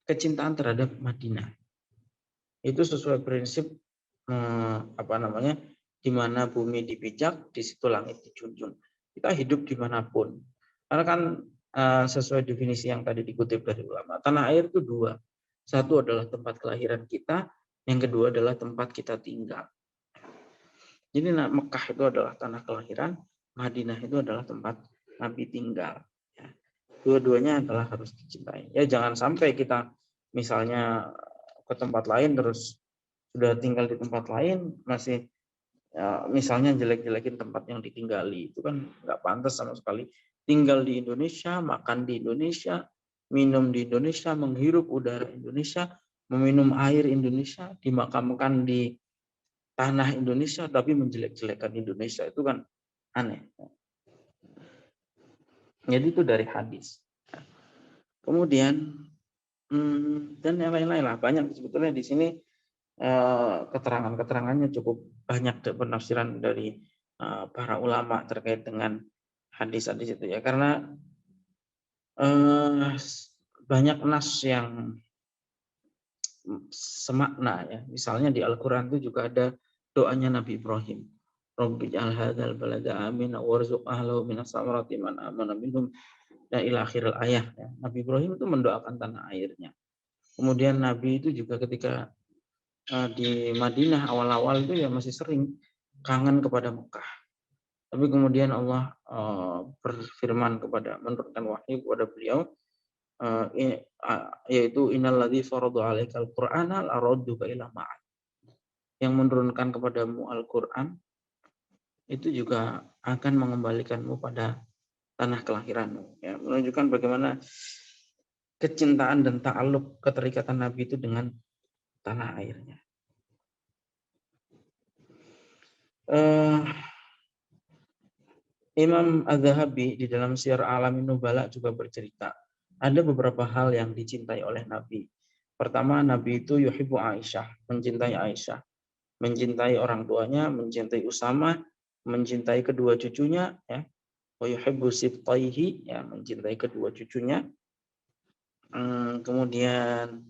kecintaan terhadap Madinah. Itu sesuai prinsip di mana bumi dipijak, di situ langit dijunjung. Kita hidup dimanapun. Karena kan sesuai definisi yang tadi dikutip dari ulama, tanah air itu dua. Satu adalah tempat kelahiran kita, yang kedua adalah tempat kita tinggal. Jadi Mekah itu adalah tanah kelahiran, Madinah itu adalah tempat Nabi tinggal. Ya. Dua-duanya adalah harus dicintai. Ya jangan sampai kita misalnya ke tempat lain terus sudah tinggal di tempat lain masih ya, misalnya jelek-jelekin tempat yang ditinggali, itu kan nggak pantas sama sekali. Tinggal di Indonesia, makan di Indonesia, minum di Indonesia, menghirup udara Indonesia, meminum air Indonesia, dimakamkan di tanah Indonesia, tapi menjelek-jelekan Indonesia, itu kan aneh. Jadi itu dari hadis. Kemudian dan yang lain-lain lah, banyak sebetulnya di sini keterangannya cukup banyak penafsiran dari para ulama terkait dengan hadis-hadis itu ya, karena banyak nas yang semakna ya. Misalnya di Al-Qur'an itu juga ada doanya Nabi Ibrahim. Rabbi ja'al hadzal balada amina warzuq ahlahu minas samarati man amana minhum dan ila akhiril ayah ya. Nabi Ibrahim itu mendoakan tanah airnya. Kemudian Nabi itu juga ketika di Madinah awal-awal itu ya masih sering kangen kepada Mekah. Tapi kemudian Allah berfirman menurunkan wahyu kepada beliau, yaitu innalladzi farada 'alaikal qur'ana laradduka ila ma'ad. Yang menurunkan kepadamu Al-Qur'an itu juga akan mengembalikanmu pada tanah kelahiranmu. Ya, menunjukkan bagaimana kecintaan dan ta'alluq keterikatan Nabi itu dengan tanah airnya. Imam Az-Zahabi di dalam Syiar A'lamin Nubala juga bercerita, ada beberapa hal yang dicintai oleh Nabi. Pertama, Nabi itu yuhibbu Aisyah, mencintai Aisyah, mencintai orang tuanya, mencintai Usama, mencintai kedua cucunya, ya. Wa yuhibbu sibtaihi, ya, mencintai kedua cucunya. Kemudian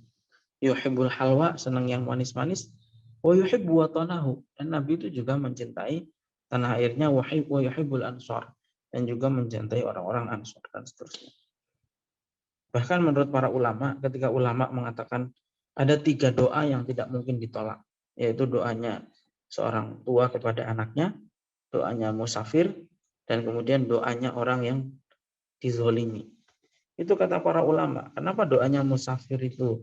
yuhibbul halwa, senang yang manis-manis. Wa yuhibbu watanahu, dan Nabi itu juga mencintai tanah airnya, wa yuhibbul ansar, dan juga mencintai orang-orang Ansar dan seterusnya. Bahkan menurut para ulama, ketika ulama mengatakan ada 3 doa yang tidak mungkin ditolak, yaitu doanya seorang tua kepada anaknya, doanya musafir, dan kemudian doanya orang yang dizolimi. Itu kata para ulama. Kenapa doanya musafir itu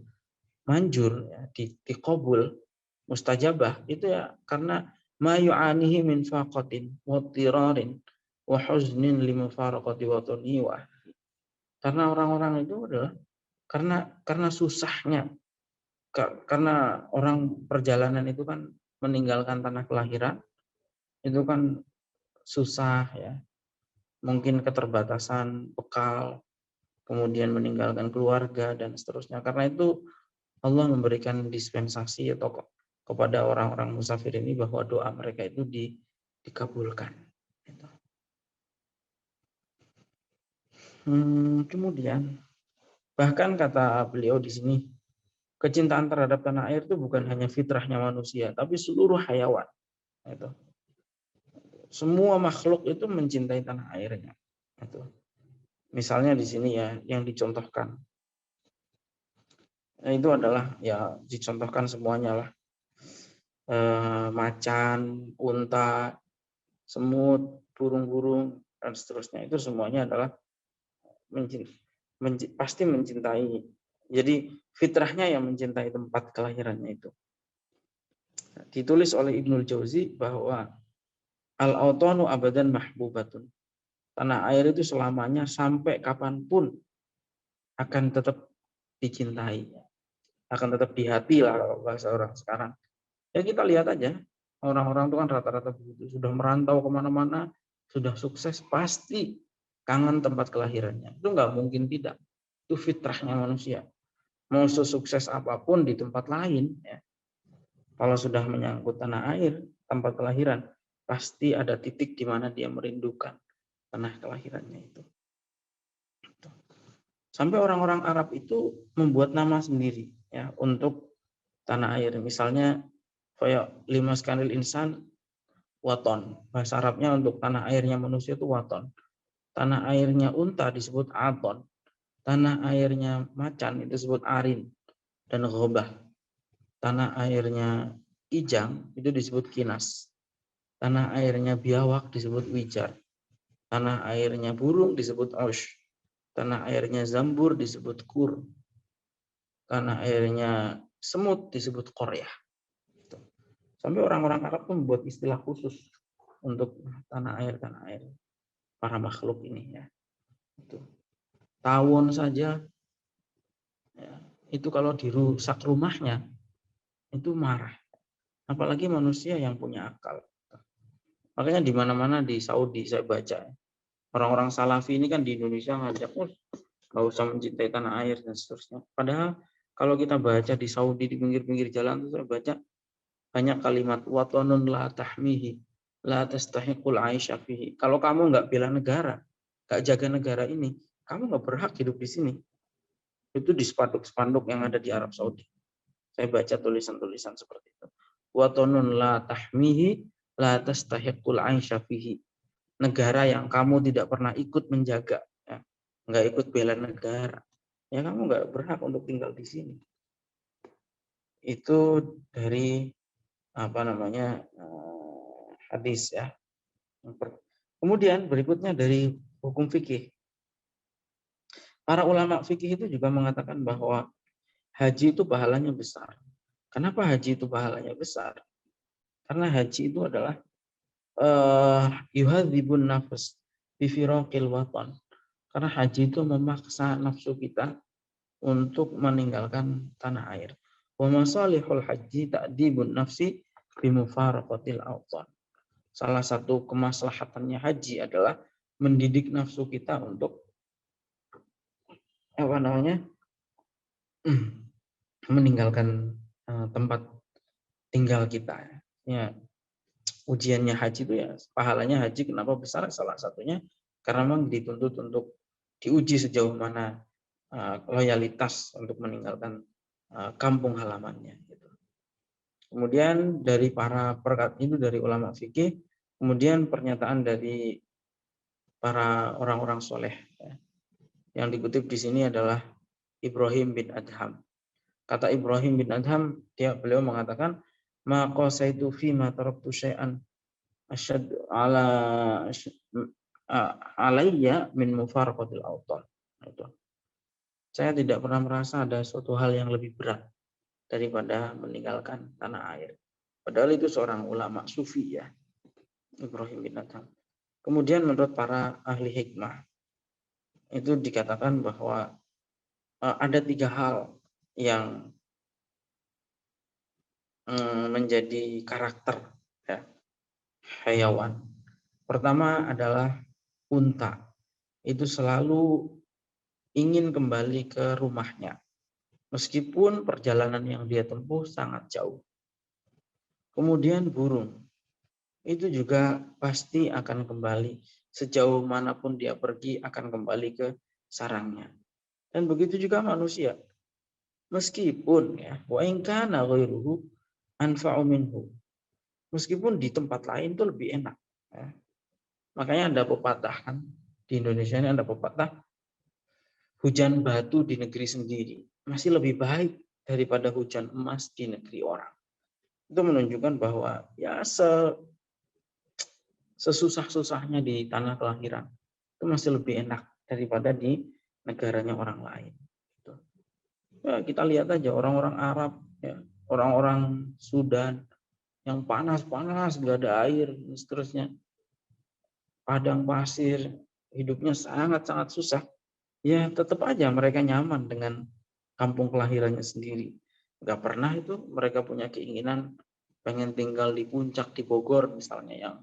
manjur, ya, dikabul, mustajabah, itu ya karena ma yu'anihi min faqatin wa tirarin wa huznin limufaraqati watani wa. Karena orang-orang itu adalah karena susahnya, karena orang perjalanan itu kan meninggalkan tanah kelahiran itu kan susah ya, mungkin keterbatasan bekal, kemudian meninggalkan keluarga dan seterusnya. Karena itu Allah memberikan dispensasi atau kepada orang-orang musafir ini bahwa doa mereka itu dikabulkan. Kemudian bahkan kata beliau di sini, kecintaan terhadap tanah air itu bukan hanya fitrahnya manusia, tapi seluruh hayawan. Itu. Semua makhluk itu mencintai tanah airnya. Itu. Misalnya di sini ya yang dicontohkan. Itu adalah ya dicontohkan semuanya lah. Macan, unta, semut, burung-burung dan seterusnya, itu semuanya adalah pasti mencintai. Jadi fitrahnya yang mencintai tempat kelahirannya itu. Ditulis oleh Ibnul Jauzi bahwa al-autanu abadan mahbubatun. Tanah air itu selamanya sampai kapanpun akan tetap dicintai. Akan tetap di hati lah kalau bahasa orang sekarang. Ya kita lihat aja, orang-orang itu kan rata-rata begitu. Sudah merantau kemana-mana, sudah sukses, pasti kangen tempat kelahirannya. Itu nggak mungkin tidak. Itu fitrahnya manusia. Mau sukses apapun di tempat lain, ya, kalau sudah menyangkut tanah air, tempat kelahiran, pasti ada titik di mana dia merindukan. tanah kelahirannya itu. Sampai orang-orang Arab itu membuat nama sendiri ya untuk tanah air. Misalnya kayak lima skanil insan waton. Bahasa Arabnya untuk tanah airnya manusia itu waton. Tanah airnya unta disebut aton. Tanah airnya macan itu disebut arin dan ghobah. Tanah airnya kijang itu disebut kinas. Tanah airnya biawak disebut wijar. Tanah airnya burung disebut osh. Tanah airnya zambur disebut kur. Tanah airnya semut disebut koryah. Sampai orang-orang Arab pun membuat istilah khusus untuk tanah air para makhluk ini ya. Itu. Tawon saja ya, itu kalau dirusak rumahnya itu marah. Apalagi manusia yang punya akal. Makanya di mana-mana di Saudi saya baca orang-orang Salafi ini kan di Indonesia ngajak nggak usah mencintai tanah air dan seterusnya. Padahal kalau kita baca di Saudi di pinggir-pinggir jalan itu saya baca banyak kalimat watonun la tahmihi la tastahiqul aisha fihi. Kalau kamu nggak bela negara, nggak jaga negara ini, kamu nggak berhak hidup di sini. Itu di spanduk-spanduk yang ada di Arab Saudi. Saya baca tulisan-tulisan seperti itu. Watonun la tahmihi la tastahiqul aisha fihi. Negara yang kamu tidak pernah ikut menjaga, ya, nggak ikut bela negara, ya kamu nggak berhak untuk tinggal di sini. Itu dari apa namanya hadis ya. Kemudian berikutnya dari hukum fikih. Para ulama fikih itu juga mengatakan bahwa haji itu pahalanya besar. Kenapa haji itu pahalanya besar? Karena haji itu adalah yuhadzibun nafs bi firaqil watan. Karena haji itu memaksa nafsu kita untuk meninggalkan tanah air. Wa masalihul haji ta'dibun nafsi bi mufaraqatil awtan. Salah satu kemaslahatannya haji adalah mendidik nafsu kita untuk apa namanya? Meninggalkan tempat tinggal kita. Ya, ujiannya haji itu ya pahalanya haji kenapa besar? Salah satunya karena memang dituntut untuk diuji sejauh mana loyalitas untuk meninggalkan kampung halamannya. Gitu. Kemudian dari para perkat itu dari ulama fikih, kemudian pernyataan dari para orang-orang soleh. Ya. Yang dikutip di sini adalah Ibrahim bin Adham. Kata Ibrahim bin Adham, beliau mengatakan, ma qasaitu fi ma taraktu syai'an asyad ala alayya min mufaraqatil awtan. Itu. Saya tidak pernah merasa ada suatu hal yang lebih berat daripada meninggalkan tanah air. Padahal itu seorang ulama sufi ya, Ibrahim bin Adham. Kemudian menurut para ahli hikmah, itu dikatakan bahwa ada 3 hal yang menjadi karakter ya, hewan. Pertama adalah unta. Itu selalu ingin kembali ke rumahnya. Meskipun perjalanan yang dia tempuh sangat jauh. Kemudian burung. Itu juga pasti akan kembali. Sejauh manapun dia pergi akan kembali ke sarangnya. Dan begitu juga manusia. Meskipun ya, wa in kana ghairuhu anfa'u minhu. Meskipun di tempat lain itu lebih enak. Ya. Makanya ada pepatah kan di Indonesia ini ada pepatah hujan batu di negeri sendiri masih lebih baik daripada hujan emas di negeri orang. Itu menunjukkan bahwa ya sesusah-susahnya di tanah kelahiran itu masih lebih enak daripada di negaranya orang lain. Ya, kita lihat aja orang-orang Arab, ya, orang-orang Sudan yang panas-panas, gak ada air, dan seterusnya. Padang pasir, hidupnya sangat-sangat susah. Ya tetap aja mereka nyaman dengan kampung kelahirannya sendiri. Gak pernah itu mereka punya keinginan pengen tinggal di puncak di Bogor misalnya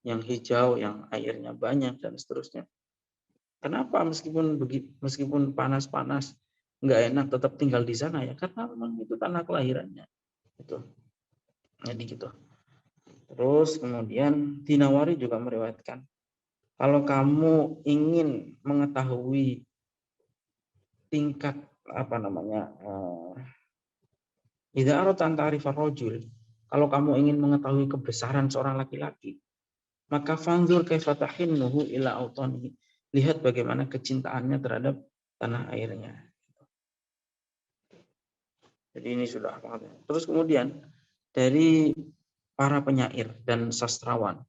yang hijau, yang airnya banyak dan seterusnya. Kenapa meskipun panas-panas nggak enak tetap tinggal di sana ya? Karena memang itu tanah kelahirannya. Itu. Jadi gitu. Terus kemudian Dinawari juga meriwayatkan Kalau kamu ingin mengetahui tingkat apa namanya, idza aradta an ta'rifa rajul, kalau kamu ingin mengetahui kebesaran seorang laki-laki, maka fanzur kaifa tahinnuhu ila autanihi. Lihat bagaimana kecintaannya terhadap tanah airnya. Jadi ini sudah apa? Terus kemudian dari para penyair dan sastrawan,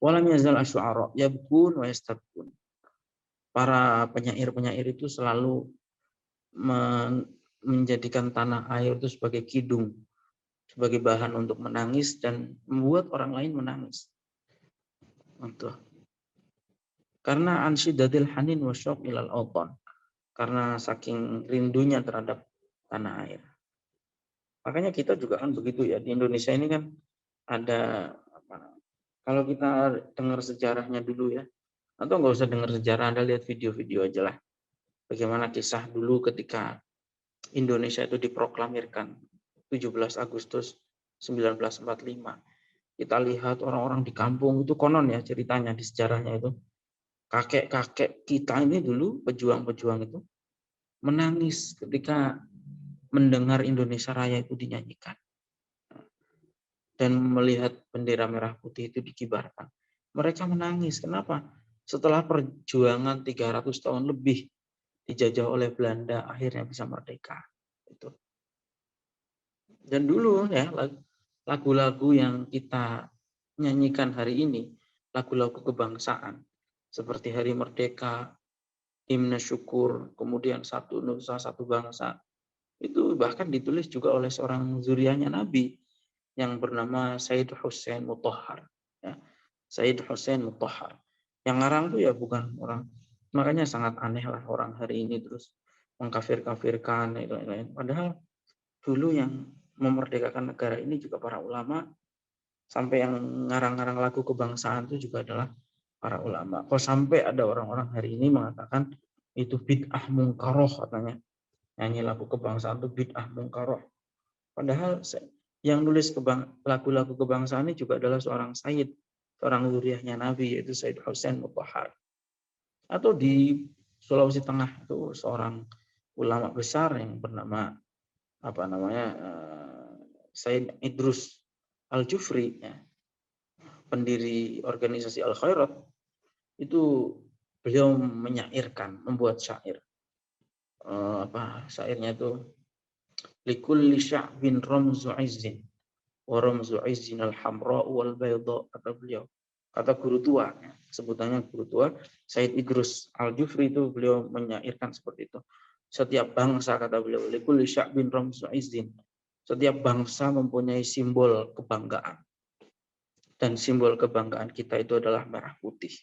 walam yazal asy'ara yabkun wa yastabkun. Para penyair-penyair itu selalu menjadikan tanah air itu sebagai kidung, sebagai bahan untuk menangis dan membuat orang lain menangis. Untuk karena ansyiddatil hanin wa syauq ilal autan. Karena saking rindunya terhadap tanah air. Makanya kita juga kan begitu ya, di Indonesia ini kan ada apa, kalau kita dengar sejarahnya dulu ya, atau nggak usah dengar sejarah, Anda lihat video-video aja lah. Bagaimana kisah dulu ketika Indonesia itu diproklamirkan 17 Agustus 1945. Kita lihat orang-orang di kampung itu konon ya ceritanya di sejarahnya itu. Kakek-kakek kita ini dulu, pejuang-pejuang itu, menangis ketika mendengar Indonesia Raya itu dinyanyikan. Dan melihat bendera merah putih itu dikibarkan. Mereka menangis. Kenapa? Setelah perjuangan 300 tahun lebih dijajah oleh Belanda, akhirnya bisa merdeka. Itu. Dan dulu ya, lagu-lagu yang kita nyanyikan hari ini, lagu-lagu kebangsaan, seperti Hari Merdeka, Himne Syukur, kemudian Satu Nusa, Satu Bangsa, itu bahkan ditulis juga oleh seorang zuriyahnya Nabi yang bernama Sayyid Hussein Mutahhar. Ya. Sayyid Hussein Mutahhar. Yang ngarang tuh ya bukan orang. Makanya sangat aneh lah orang hari ini terus mengkafir-kafirkan. Padahal dulu yang memerdekakan negara ini juga para ulama. Sampai yang ngarang-ngarang lagu kebangsaan itu juga adalah para ulama. Kok sampai ada orang-orang hari ini mengatakan itu bid'ah mungkaroh katanya. Nyanyi lagu kebangsaan itu bid'ah mungkaroh. Padahal yang nulis lagu-lagu kebangsaan ini juga adalah seorang sayyid, seorang zuriyahnya Nabi, yaitu Sayyid Hussein Mutahhar. Atau di Sulawesi Tengah itu seorang ulama besar yang bernama apa namanya Sayyid Idrus Al-Jufri, ya, pendiri organisasi Al-Khairat, itu beliau menyairkan, membuat syair. Syairnya itu likulli sya'bin ramzu izzin wa ramzu izzin al-hamra wal bayda, kata beliau. Kata guru tua, sebutannya guru tua, Said Idrus Al-Jufri, itu beliau menyairkan seperti itu. Setiap bangsa, kata beliau, likulli sya'bin ramzu izzin. Setiap bangsa mempunyai simbol kebanggaan. Dan simbol kebanggaan kita itu adalah merah putih.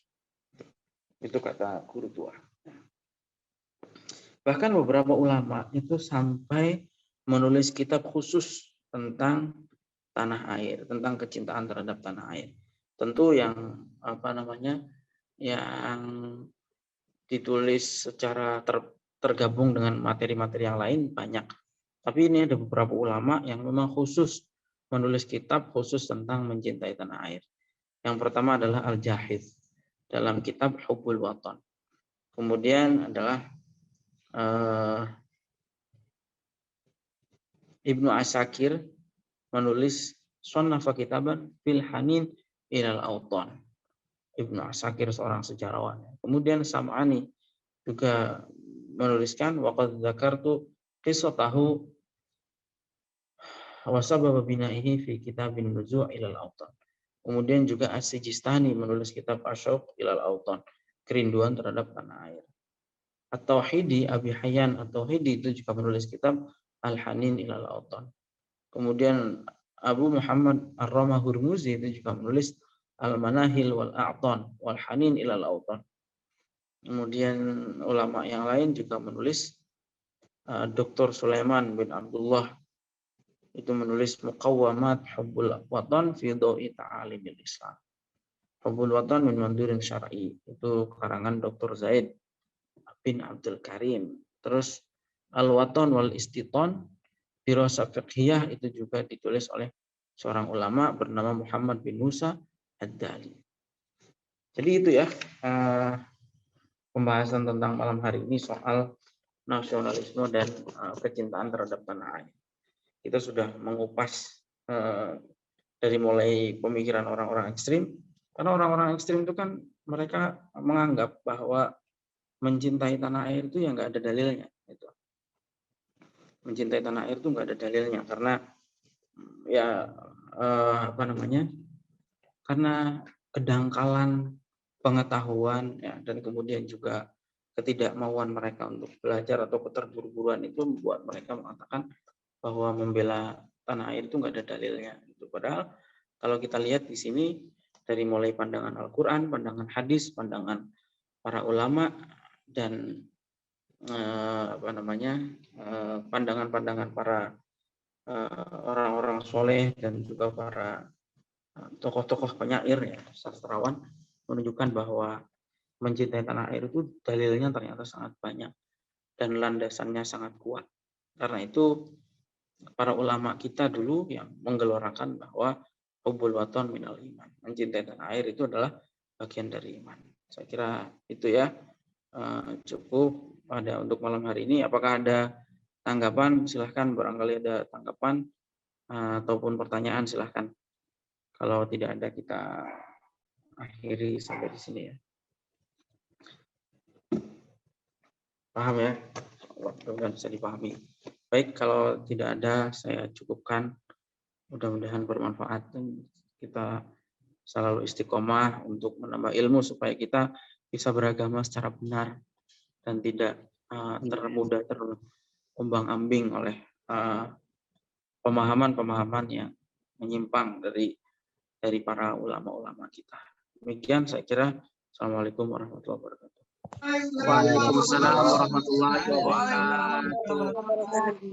Itu kata guru tua. Bahkan beberapa ulama itu sampai menulis kitab khusus tentang tanah air, tentang kecintaan terhadap tanah air. Tentu yang yang ditulis secara tergabung dengan materi-materi yang lain banyak. Tapi ini ada beberapa ulama yang memang khusus menulis kitab khusus tentang mencintai tanah air. Yang pertama adalah Al-Jahiz dalam kitab Hubbul Watan. Kemudian adalah Ibnu Asakir menulis Sonnafa Kitaban fil Hanin ilal Autan. Ibnu Asakir seorang sejarawan. Kemudian Sam'ani juga menuliskan waqad dzakartu qissatahu wa sabab bina'ihi fi kitabin nuzu' ilal Autan. Kemudian juga As-Sijistani menulis kitab Asyauq ilal Autan, kerinduan terhadap tanah air. At-Tauhidi, Abi Hayyan At-Tauhidi itu juga menulis kitab Al-Hanin ilal Autan. Kemudian Abu Muhammad Ar-Rama Hurmuzi itu juga menulis Al-Manahil wal A'tan wal Hanin ilal Autan. Kemudian ulama yang lain juga menulis Dr. Sulaiman bin Abdullah itu menulis Muqawwamat Hubbul Watan fi Dawi Ta'alimil Islam. Hubbul Watan min Mandurin Syar'i itu karangan Dr. Zaid bin Abdul Karim. Terus Al-Watan wal Istiton Dirasa Fiqhiyah itu juga ditulis oleh seorang ulama bernama Muhammad bin Musa Ad-Dali. Jadi itu ya pembahasan tentang malam hari ini soal nasionalisme dan kecintaan terhadap tanah air. Kita sudah mengupas dari mulai pemikiran orang-orang ekstrim, karena orang-orang ekstrim itu kan mereka menganggap bahwa mencintai tanah air itu ya nggak ada dalilnya. Gitu. Mencintai tanah air itu nggak ada dalilnya karena ya apa namanya? Karena kedangkalan pengetahuan ya, dan kemudian juga ketidakmauan mereka untuk belajar atau keterburu-buruan itu membuat mereka mengatakan bahwa membela tanah air itu nggak ada dalilnya. Itu padahal kalau kita lihat di sini dari mulai pandangan Al-Quran, pandangan hadis, pandangan para ulama dan apa namanya pandangan-pandangan para orang-orang soleh dan juga para tokoh-tokoh penyair ya, sastrawan menunjukkan bahwa mencintai tanah air itu dalilnya ternyata sangat banyak dan landasannya sangat kuat. Karena itu para ulama kita dulu yang menggelorakan bahwa hubbul waton minal iman. Mencintai tanah air itu adalah bagian dari iman. Saya kira itu ya cukup pada untuk malam hari ini. Apakah ada tanggapan? Silahkan, barangkali ada tanggapan ataupun pertanyaan silahkan. Kalau tidak ada kita akhiri sampai di sini ya. Paham ya? Mudah-mudahan bisa dipahami. Baik, kalau tidak ada saya cukupkan. Mudah-mudahan bermanfaat dan kita selalu istiqomah untuk menambah ilmu supaya kita bisa beragama secara benar dan tidak termudah terombang-ambing oleh pemahaman-pemahaman yang menyimpang dari para ulama-ulama kita. Demikian saya kira. Assalamualaikum warahmatullahi wabarakatuh. Waalaikumsalam warahmatullahi wabarakatuh. Waalaikumsalam warahmatullahi wabarakatuh.